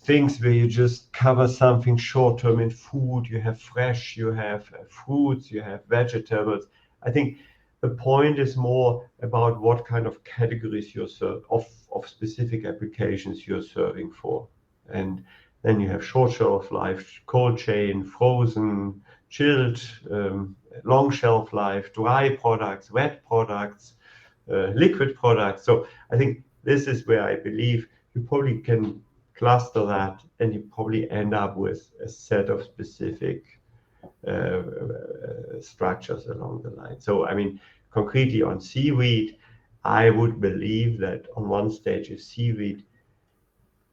Speaker 5: things where you just cover something short term in food, you have fresh, you have fruits, you have vegetables. I think the point is more about what kind of categories you're of specific applications you're serving for. And then you have short shelf life, cold chain, frozen, chilled, long shelf life, dry products, wet products, liquid products. So I think this is where I believe you probably can cluster that, and you probably end up with a set of specific structures along the line. So, I mean, concretely on seaweed, I would believe that on one stage, if seaweed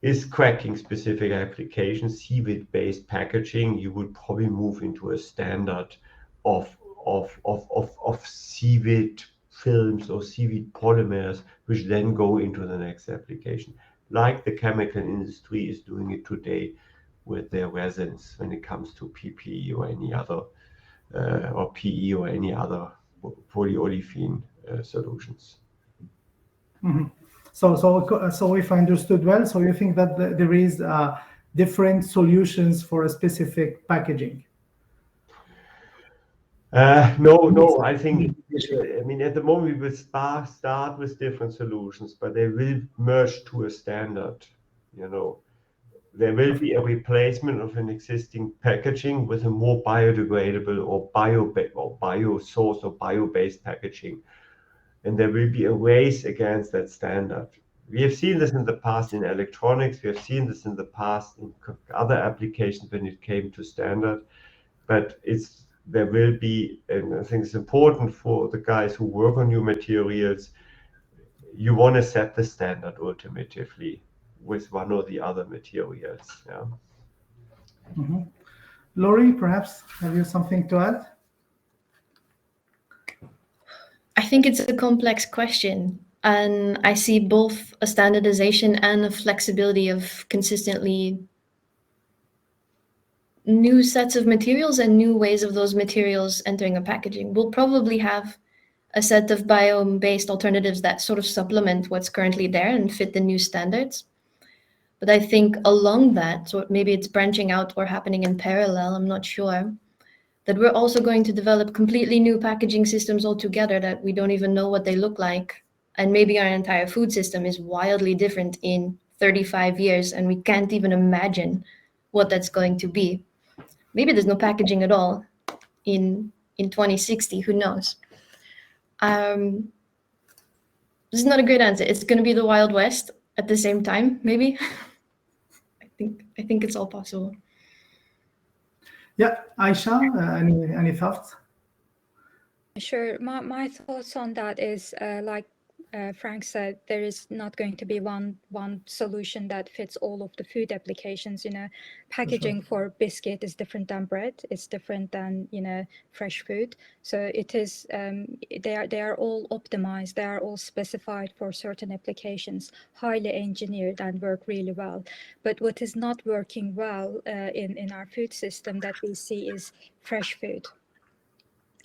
Speaker 5: is cracking specific applications, seaweed-based packaging, you would probably move into a standard of seaweed films or seaweed polymers, which then go into the next application, like the chemical industry is doing it today with their resins when it comes to PP or any other, or PE or any other polyolefin solutions.
Speaker 7: Mm-hmm. So if I understood well, so you think that there is different solutions for a specific packaging?
Speaker 5: No, I think, I mean, at the moment we will start with different solutions, but they will merge to a standard. You know, there will be a replacement of an existing packaging with a more biodegradable or bio-sourced or bio-based packaging. And there will be a race against that standard. We have seen this in the past in electronics. We have seen this in the past in other applications when it came to standard. But there will be, and I think it's important for the guys who work on new materials, you want to set the standard ultimately with one or the other materials. Yeah.
Speaker 7: Mm-hmm. Laurie, perhaps have you something to add?
Speaker 6: I think it's a complex question, and I see both a standardization and a flexibility of consistently new sets of materials and new ways of those materials entering a packaging. We'll probably have a set of bio-based alternatives that sort of supplement what's currently there and fit the new standards. But I think along that, so maybe it's branching out or happening in parallel, I'm not sure, that we're also going to develop completely new packaging systems altogether that we don't even know what they look like. And maybe our entire food system is wildly different in 35 years, and we can't even imagine what that's going to be. Maybe there's no packaging at all in 2060, who knows? This is not a great answer. It's going to be the Wild West at the same time, maybe. I think it's all possible.
Speaker 7: Yeah, Aisha, any thoughts?
Speaker 4: Sure. My thoughts on that is like Frank said, there is not going to be one solution that fits all of the food applications. You know, packaging for biscuit is different than bread. It's different than, you know, fresh food. So it is they are all optimized. They are all specified for certain applications, highly engineered and work really well. But what is not working well in our food system that we see is fresh food.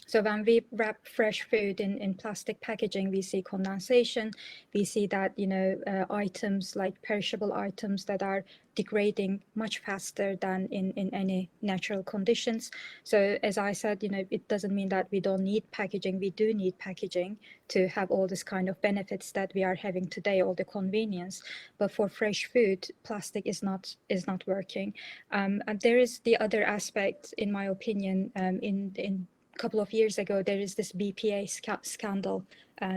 Speaker 4: So when we wrap fresh food in plastic packaging, we see condensation. We see that, you know, items like perishable items that are degrading much faster than in any natural conditions. So as I said, you know, it doesn't mean that we don't need packaging. We do need packaging to have all this kind of benefits that we are having today, all the convenience. But for fresh food, plastic is not working. And there is the other aspect, in my opinion, in couple of years ago, there is this BPA scandal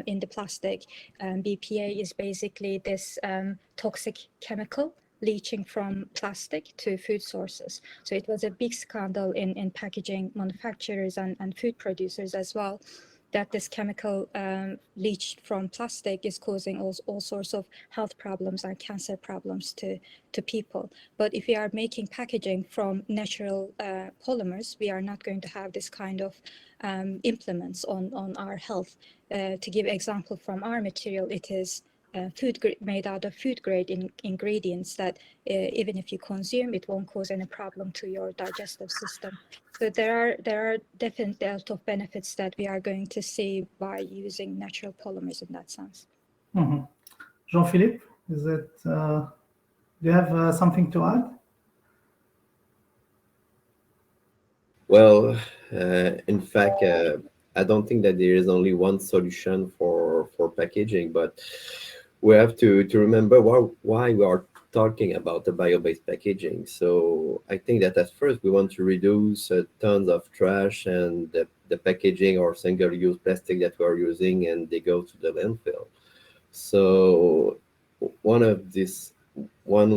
Speaker 4: in the plastic. BPA is basically this toxic chemical leaching from plastic to food sources. So it was a big scandal in packaging manufacturers and food producers as well. that this chemical leached from plastic is causing all sorts of health problems and cancer problems to people. But if we are making packaging from natural polymers, we are not going to have this kind of implements on our health. To give example from our material, it is made out of food grade ingredients that even if you consume, it won't cause any problem to your digestive system. So there are definitely a lot of benefits that we are going to see by using natural polymers in that sense.
Speaker 7: Mhm. Jean-Philippe, do you have something to add?
Speaker 8: Well, in fact, I don't think that there is only one solution for packaging, but we have to remember why we are talking about the bio-based packaging. So I think that at first we want to reduce tons of trash and the packaging or single-use plastic that we are using, and they go to the landfill. So one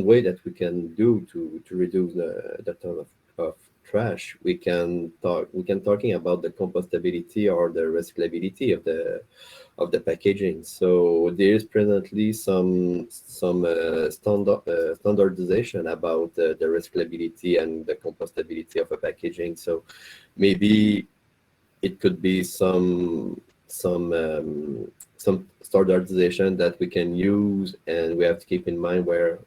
Speaker 8: way that we can do to reduce the ton of trash, we can talking about the compostability or the recyclability of the packaging. So there is presently some standardization about the recyclability and the compostability of a packaging. So maybe it could be some standardization that we can use, and we have to keep in mind where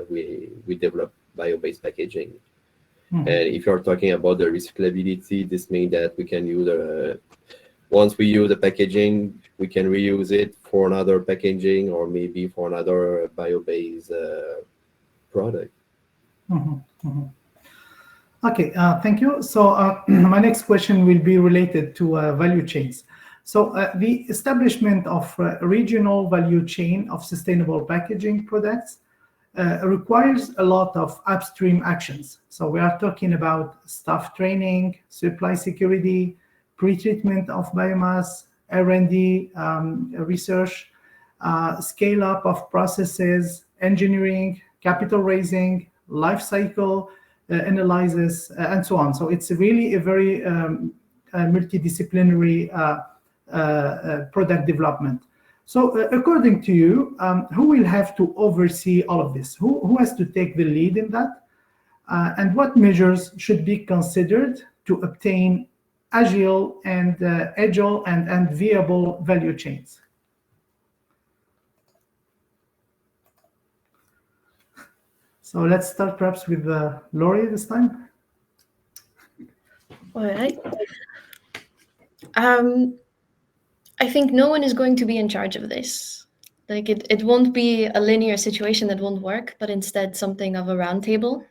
Speaker 8: we develop bio-based packaging.
Speaker 7: Mhm.
Speaker 8: And if you're talking about the recyclability, this means that we can use once we use the packaging, we can reuse it for another packaging or maybe for another bio-based product.
Speaker 7: Mhm, mhm. Okay, thank you. So my next question will be related to value chains. So the establishment of a regional value chain of sustainable packaging products requires a lot of upstream actions. So we are talking about staff training, supply security, pre-treatment of biomass, R&D, research, scale up of processes, engineering, capital raising, life cycle analysis, and so on. So it's really a very multidisciplinary product development. So according to you, who will have to oversee all of this? Who has to take the lead in that? And what measures should be considered to obtain agile and viable value chains? So let's start perhaps with Laurie this time.
Speaker 6: All right. I think no one is going to be in charge of this. Like it won't be a linear situation that won't work, but instead something of a round table,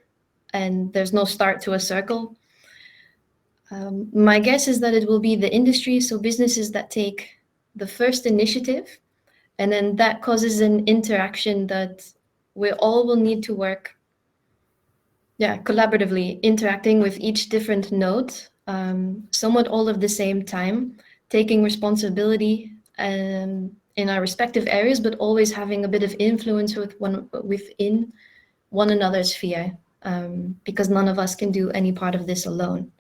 Speaker 6: and there's no start to a circle. My guess is that it will be the industry, so businesses that take the first initiative, and then that causes an interaction that we all will need to work, collaboratively, interacting with each different node, somewhat all at the same time, taking responsibility in our respective areas, but always having a bit of influence within one another's sphere, because none of us can do any part of this alone.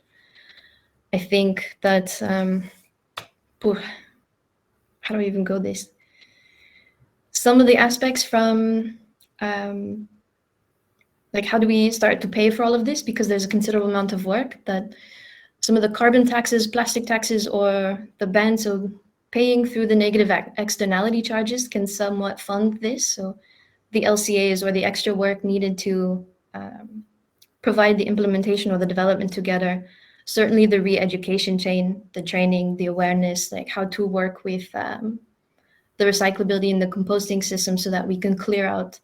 Speaker 6: I think that, how do I even go this? Some of the aspects from, like how do we start to pay for all of this? Because there's a considerable amount of work that some of the carbon taxes, plastic taxes, or the ban, so paying through the negative externality charges can somewhat fund this. So the LCAs or the extra work needed to provide the implementation or the development together. Certainly the re-education chain, the training, the awareness, like how to work with the recyclability and the composting system so that we can clear out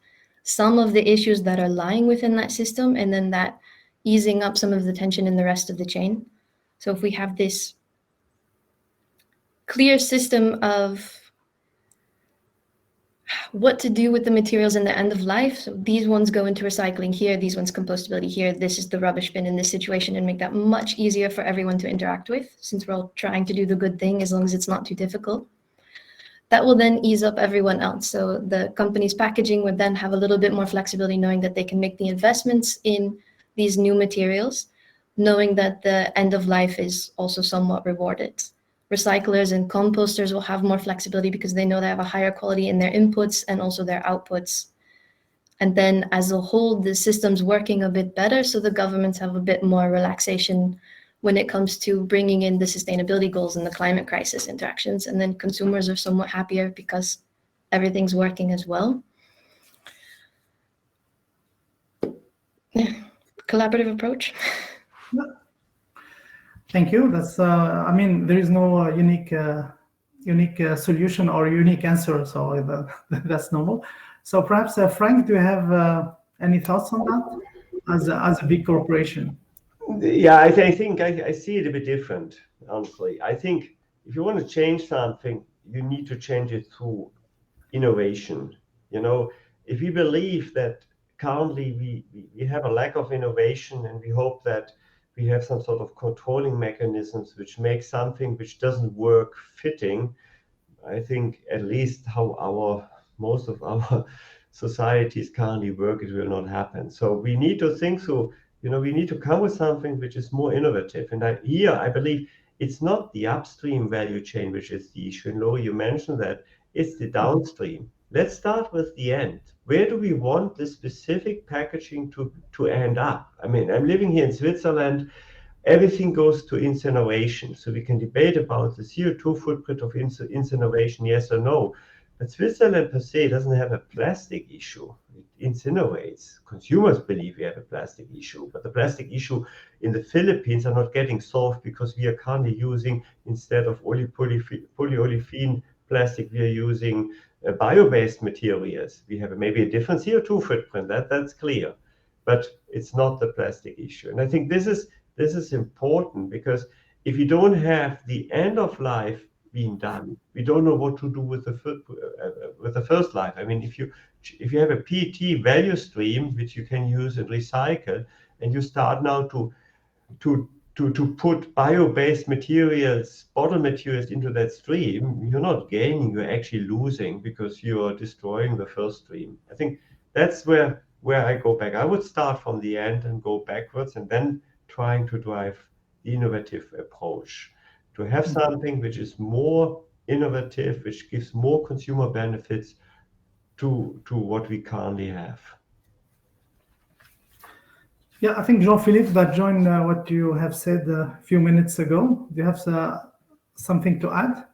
Speaker 6: some of the issues that are lying within that system, and then that easing up some of the tension in the rest of the chain. So if we have this clear system of what to do with the materials in the end of life, so these ones go into recycling here, these ones compostability here, this is the rubbish bin in this situation, and make that much easier for everyone to interact with, since we're all trying to do the good thing as long as it's not too difficult. That will then ease up everyone else. So the company's packaging would then have a little bit more flexibility, knowing that they can make the investments in these new materials, knowing that the end of life is also somewhat rewarded. recyclers and composters will have more flexibility because they know they have a higher quality in their inputs and also their outputs. And then as a whole, the system's working a bit better, so the governments have a bit more relaxation when it comes to bringing in the sustainability goals and the climate crisis interactions. And then consumers are somewhat happier because everything's working as well. Yeah, collaborative approach.
Speaker 7: Thank you. That's, I mean, there is no unique solution or unique answer, so that's normal. So perhaps, Frank, do you have any thoughts on that as a big corporation?
Speaker 5: Yeah, I think I see it a bit different, honestly. I think if you want to change something, you need to change it through innovation. You know, if we believe that currently we have a lack of innovation, and we hope that we have some sort of controlling mechanisms which make something which doesn't work fitting, I think at least how most of our societies currently work, it will not happen. So we need to think through, we need to come with something which is more innovative. And I believe it's not the upstream value chain which is the issue. And Lori, you mentioned that it's the downstream. Let's start with the end. Where do we want this specific packaging to end up? I mean, I'm living here in Switzerland. Everything goes to incineration. So we can debate about the CO2 footprint of incineration, yes or no. But Switzerland per se doesn't have a plastic issue. It incinerates. Consumers believe we have a plastic issue, but the plastic issue in the Philippines are not getting solved because we are currently using, instead of polyolefin plastic, we are using bio-based materials. We have maybe a different CO2 footprint, that's clear, but it's not the plastic issue. And I think this is important, because if you don't have the end of life being done, we don't know what to do with the first life. I mean, if you have a PET value stream which you can use and recycle, and you start now to put bio-based materials, bottle materials into that stream, you're not gaining, you're actually losing, because you are destroying the first stream. I think that's where I go back. I would start from the end and go backwards, and then trying to drive the innovative approach, to have something which is more innovative, which gives more consumer benefits to what we currently have.
Speaker 7: Yeah, I think Jean-Philippe, that joined what you have said a few minutes ago. Do you have something to add?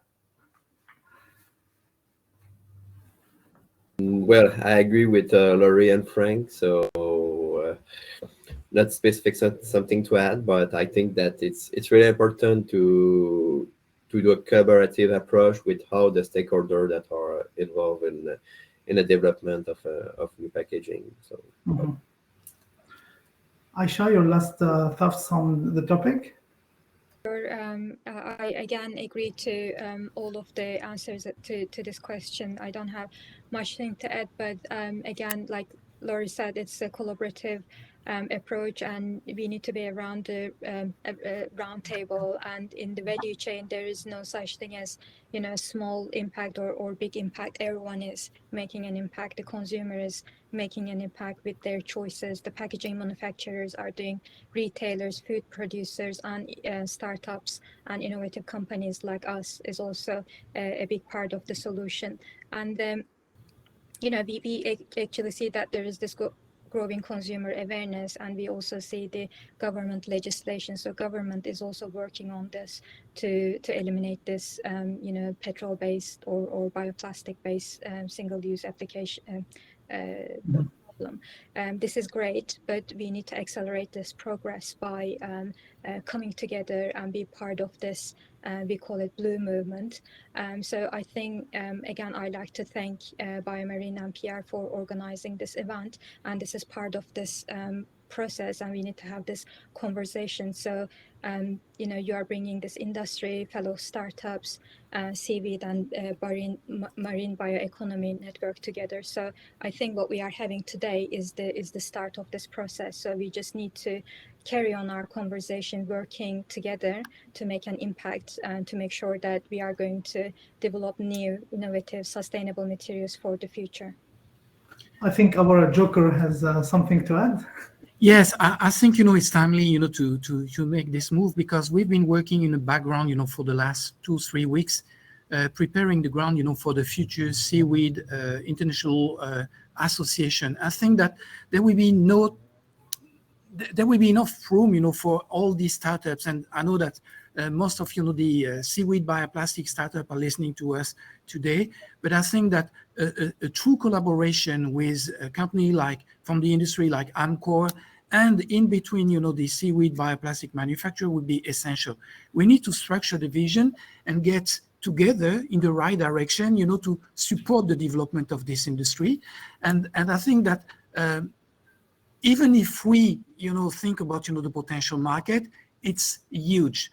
Speaker 8: Well, I agree with Laurie and Frank. So not specific something to add, but I think that it's really important to do a collaborative approach with how the stakeholders that are involved in the development of new packaging. So.
Speaker 7: Mm-hmm. Aisha, your last thoughts on the topic?
Speaker 4: I again agree to all of the answers to this question. I don't have much thing to add, but again, like Laurie said, it's a collaborative approach, and we need to be around the round table, and in the value chain there is no such thing as small impact or big impact. Everyone is making an impact. The consumer is making an impact with their choices. The packaging manufacturers are doing, retailers, food producers, and startups and innovative companies like us is also a big part of the solution. And we actually see that there is this growing consumer awareness, and we also see the government legislation. So government is also working on this to eliminate this petrol-based or bioplastic-based single-use application problem. This is great, but we need to accelerate this progress by coming together and be part of this. We call it Blue Movement. So I think, again, I'd like to thank BioMarine and Pierre for organizing this event. And this is part of this process, and we need to have this conversation. So, you are bringing this industry, fellow startups, seaweed and marine bioeconomy network together. So I think what we are having today is the start of this process. So we just need to carry on our conversation, working together to make an impact and to make sure that we are going to develop new, innovative, sustainable materials for the future.
Speaker 7: I think our Joker has something to add.
Speaker 1: Yes, I think, it's timely, to make this move, because we've been working in the background, for the last 2-3 weeks, preparing the ground, for the future Seaweed International Association. I think that there will be enough room, for all these startups. And I know that most of, the seaweed bioplastic startup are listening to us today. But I think that a true collaboration with a company from the industry like Amcor, and in between, the seaweed bioplastic manufacturer would be essential. We need to structure the vision and get together in the right direction, to support the development of this industry. And I think that even if we, think about, the potential market, it's huge.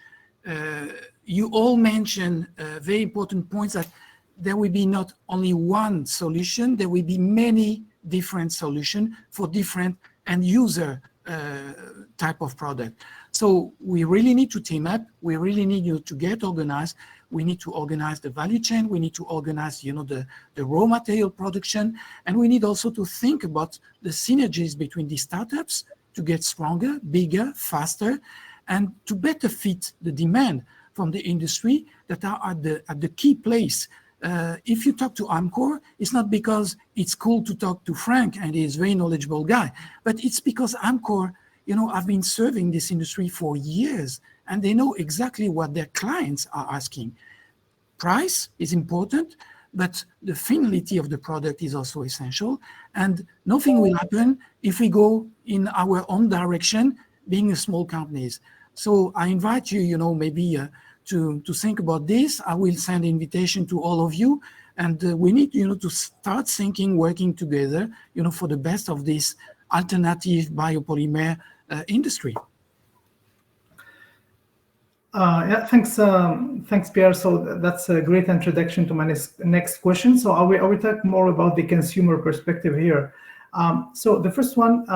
Speaker 1: You all mentioned very important points, that there will be not only one solution, there will be many different solutions for different end user type of product. So we really need to team up. We really need to get organized. We need to organize the value chain. We need to organize, the raw material production. And we need also to think about the synergies between these startups to get stronger, bigger, faster, and to better fit the demand from the industry that are at the key place. If you talk to Amcor, it's not because it's cool to talk to Frank and he's a very knowledgeable guy, but it's because Amcor, have been serving this industry for years, and they know exactly what their clients are asking. Price is important, but the finality of the product is also essential. And nothing will happen if we go in our own direction, being a small companies. So I invite you, maybe to think about this. I will send an invitation to all of you, and we need, to start thinking, working together, for the best of this alternative biopolymer industry.
Speaker 7: Yeah, thanks, Pierre. So that's a great introduction to my next question. So I will talk more about the consumer perspective here. So the first one,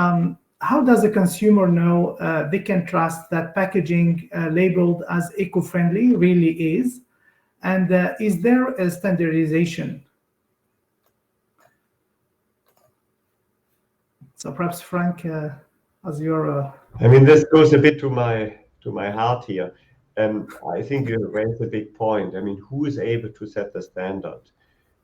Speaker 7: how does a consumer know they can trust that packaging labeled as eco-friendly really is? And is there a standardization? So perhaps Frank, as your...
Speaker 5: I mean, this goes a bit to my heart here. I think you raised a big point. I mean, who is able to set the standard?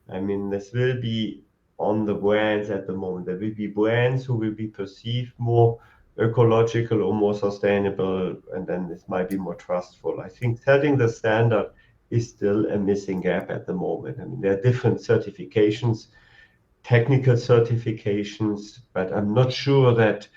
Speaker 5: I mean, this will be on the brands at the moment. There will be brands who will be perceived more ecological or more sustainable, and then this might be more trustful. I think setting the standard is still a missing gap at the moment. I mean, there are different certifications, technical certifications, but I'm not sure that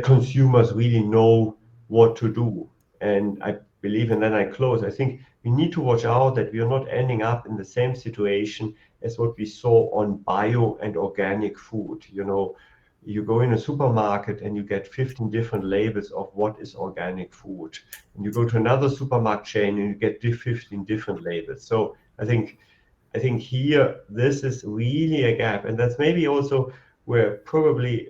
Speaker 5: consumers really know what to do. And I believe, and then I close, I think we need to watch out that we are not ending up in the same situation as what we saw on bio and organic food. You go in a supermarket and you get 15 different labels of what is organic food. And you go to another supermarket chain and you get 15 different labels. So I think here, this is really a gap. And that's maybe also where probably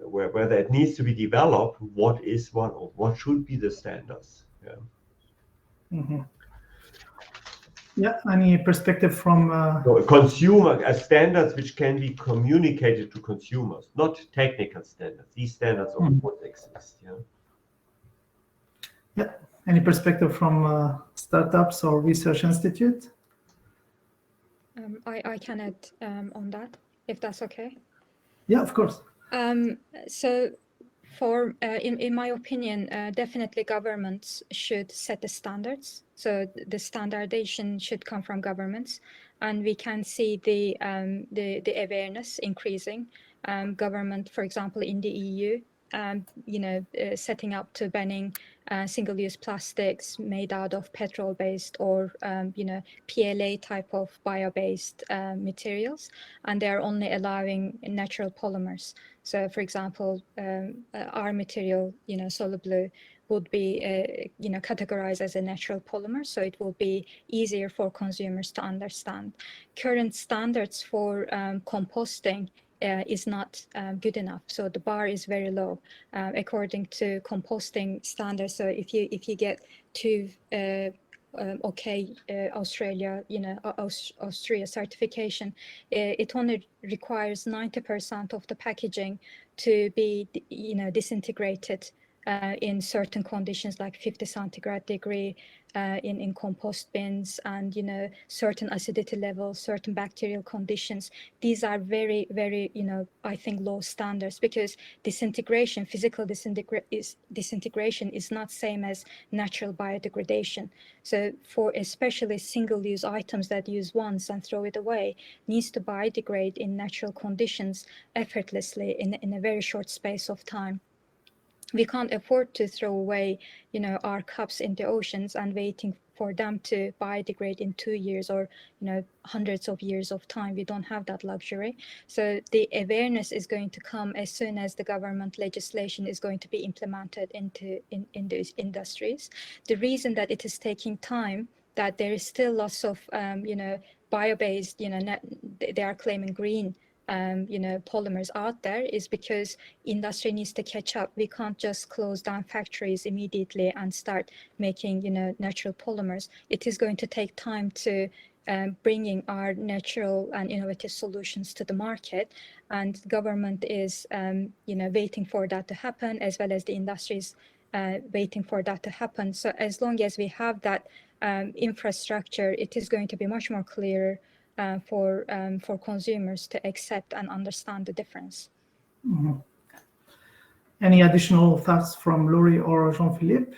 Speaker 5: where that needs to be developed, what is one or what should be the standards. Yeah.
Speaker 7: Mm-hmm. Yeah, any perspective from
Speaker 5: consumer standards which can be communicated to consumers, not technical standards. These standards of course exist. Yeah.
Speaker 7: Yeah. Any perspective from startups or research institute?
Speaker 4: I can add on that, if that's okay.
Speaker 7: Yeah, of course.
Speaker 4: So for in my opinion, definitely governments should set the standards. So the standardization should come from governments, and we can see the awareness increasing. Government, for example, in the EU, setting up to banning single-use plastics made out of petrol-based or PLA type of bio-based materials, and they are only allowing natural polymers. So, for example, our material, Solar Blue, would be categorized as a natural polymer, so it will be easier for consumers to understand. Current standards for composting is not good enough, so the bar is very low according to composting standards. So if you get to Australia, Austria certification, it only requires 90% of the packaging to be, disintegrated in certain conditions like 50 centigrade degree in compost bins, and certain acidity levels, certain bacterial conditions. These are very, very, I think low standards, because disintegration, physical disintegration is not same as natural biodegradation. So for especially single-use items that use once and throw it away, needs to biodegrade in natural conditions effortlessly in a very short space of time. We can't afford to throw away, our cups in the oceans and waiting for them to biodegrade in 2 years or, hundreds of years of time. We don't have that luxury. So the awareness is going to come as soon as the government legislation is going to be implemented in these industries. The reason that it is taking time, that there is still lots of, bio-based, they are claiming green, polymers out there, is because industry needs to catch up. We can't just close down factories immediately and start making, natural polymers. It is going to take time to bringing our natural and innovative solutions to the market, and government is, waiting for that to happen, as well as the industries waiting for that to happen. So as long as we have that infrastructure, it is going to be much more clearer for consumers to accept and understand the difference.
Speaker 7: Mm-hmm. Any additional thoughts from Laurie or Jean-Philippe?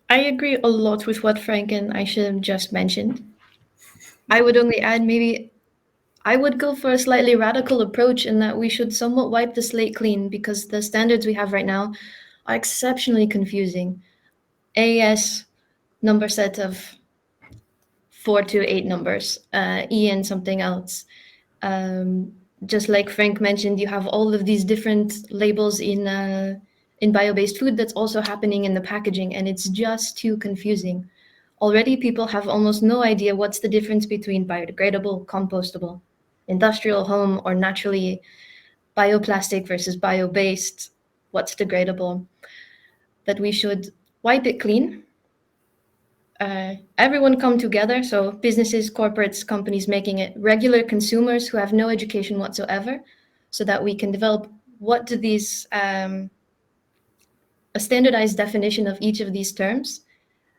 Speaker 6: I agree a lot with what Frank and Aisha just mentioned. I would only add, maybe I would go for a slightly radical approach in that we should somewhat wipe the slate clean, because the standards we have right now are exceptionally confusing. AS number set of 4 to 8 numbers, E and something else. Just like Frank mentioned, you have all of these different labels in bio-based food that's also happening in the packaging, and it's just too confusing. Already people have almost no idea what's the difference between biodegradable, compostable, industrial, home, or naturally bioplastic versus bio-based, what's degradable. That we should wipe it clean. Everyone come together, so businesses, corporates, companies making it, regular consumers who have no education whatsoever, so that we can develop what do these, a standardized definition of each of these terms,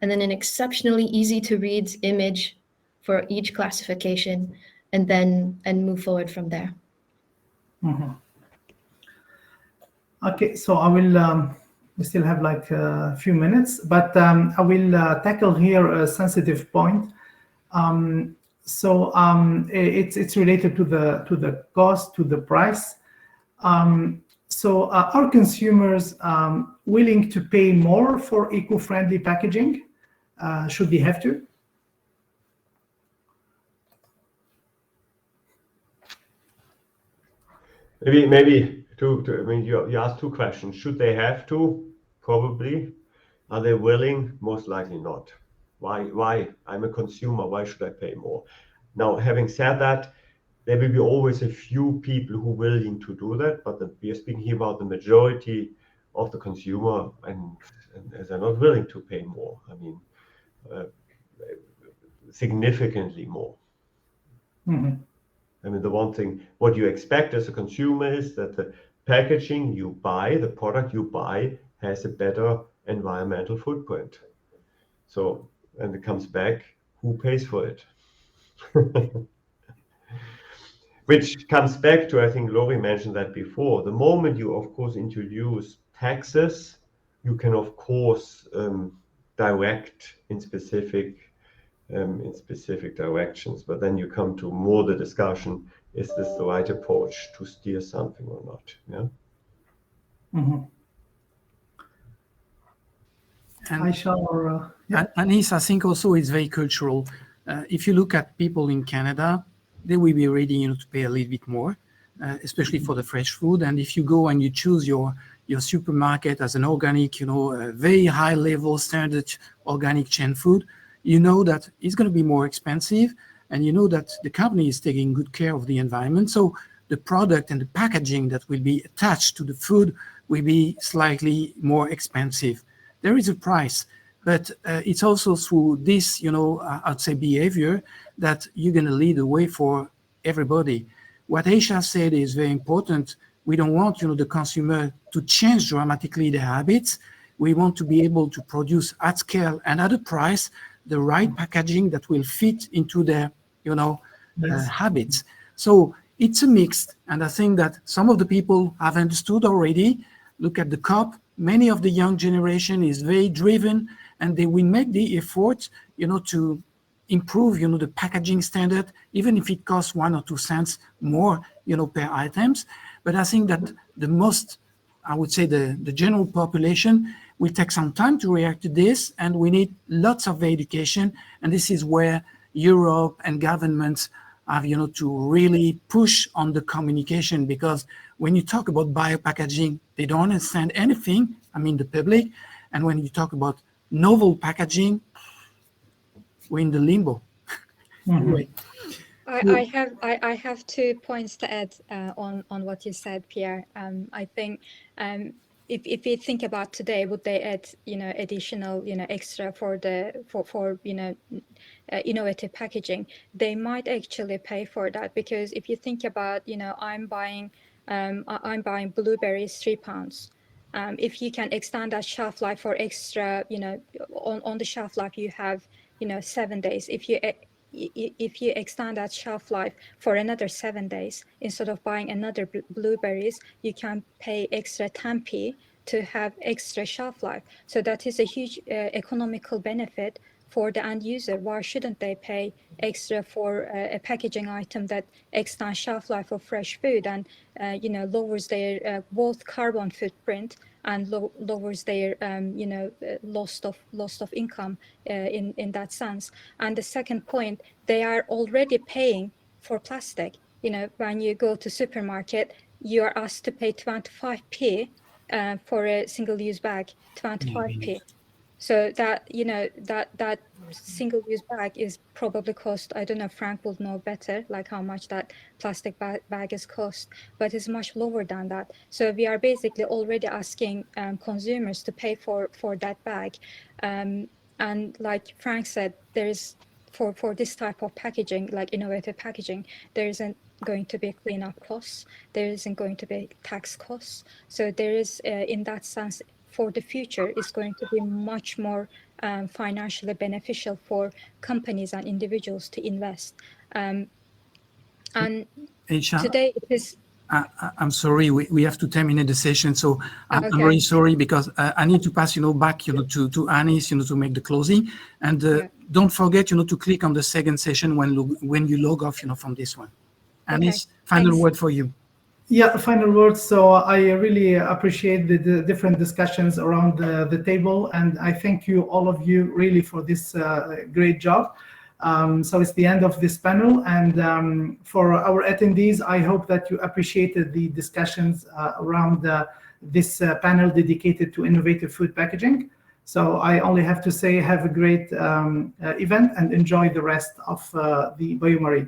Speaker 6: and then an exceptionally easy to read image for each classification, and move forward from there.
Speaker 7: Mm-hmm. Okay, so I will, we still have like a few minutes, but I will tackle here a sensitive point. It's related to the cost, to the price. So are consumers willing to pay more for eco-friendly packaging? Should they have to?
Speaker 5: Maybe I mean, you asked two questions. Should they have to? Probably. Are they willing? Most likely not. Why? I'm a consumer. Why should I pay more? Now, having said that, there will be always a few people who are willing to do that, but we are speaking here about the majority of the consumer, and they're not willing to pay more. I mean, significantly more.
Speaker 7: Mm-hmm.
Speaker 5: I mean, the one thing, what you expect as a consumer is that the packaging you buy, the product you buy, has a better environmental footprint. So, and it comes back, who pays for it? Which comes back to, I think Laurie mentioned that before, the moment you, of course, introduce taxes, you can, of course, direct in specific directions, but then you come to more the discussion, is this the right approach to steer something or not? Yeah.
Speaker 7: Mm-hmm.
Speaker 1: And
Speaker 7: Aisha or
Speaker 1: Anis, I think also it's very cultural. If you look at people in Canada, they will be ready, to pay a little bit more, especially for the fresh food. And if you go and you choose your supermarket as an organic, very high level standard organic chain food, you know that it's going to be more expensive, and you know that the company is taking good care of the environment. So the product and the packaging that will be attached to the food will be slightly more expensive. there is a price, but it's also through this, I'd say behavior that you're going to lead the way for everybody. What Aisha said is very important. We don't want, the consumer to change dramatically their habits. We want to be able to produce at scale and at a price the right packaging that will fit into their, habits. So it's a mix, and I think that some of the people have understood already. Look at the COP. Many of the young generation is very driven, and they will make the effort, to improve, the packaging standard, even if it costs 1 or 2 cents more, per items. But I think that I would say the general population will take some time to react to this, and we need lots of education. And this is where Europe and governments have, to really push on the communication, because when you talk about biopackaging, they don't understand anything, the public. And when you talk about novel packaging, we're in the limbo. Anyway.
Speaker 4: I have 2 points to add on what you said, Pierre. I think if you think about today, would they add additional extra for innovative packaging? They might actually pay for that, because if you think about I'm buying blueberries £3. If you can extend that shelf life for extra, on the shelf life you have 7 days. If you extend that shelf life for another 7 days, instead of buying another blueberries, you can pay extra 10p to have extra shelf life. So that is a huge economical benefit for the end user. Why shouldn't they pay extra for a packaging item that extends shelf life of fresh food and lowers their both carbon footprint and lowers their loss of income in that sense. And the second point, they are already paying for plastic. When you go to supermarket, you are asked to pay 25p for a single-use bag, 25p. So that that single-use bag is probably cost, I don't know, Frank will know better, like how much that plastic bag is cost, but it's much lower than that. So we are basically already asking consumers to pay for that bag. And like Frank said, there is for this type of packaging, like innovative packaging, there isn't going to be cleanup costs, there isn't going to be tax costs. So there is, in that sense, for the future, is going to be much more financially beneficial for companies and individuals to invest. And
Speaker 1: Aisha,
Speaker 4: today it is.
Speaker 1: I'm sorry, we have to terminate the session, so I'm
Speaker 4: Okay.
Speaker 1: really sorry, because I need to pass, back, to Anis, to make the closing. And don't forget, to click on the second session when you log off, from this one. Anis, final word for you.
Speaker 7: Yeah, final words. So I really appreciate the different discussions around the table, and I thank you, all of you, really for this great job. So it's the end of this panel, and for our attendees, I hope that you appreciated the discussions around this panel dedicated to innovative food packaging. So I only have to say, have a great event and enjoy the rest of the BioMarine.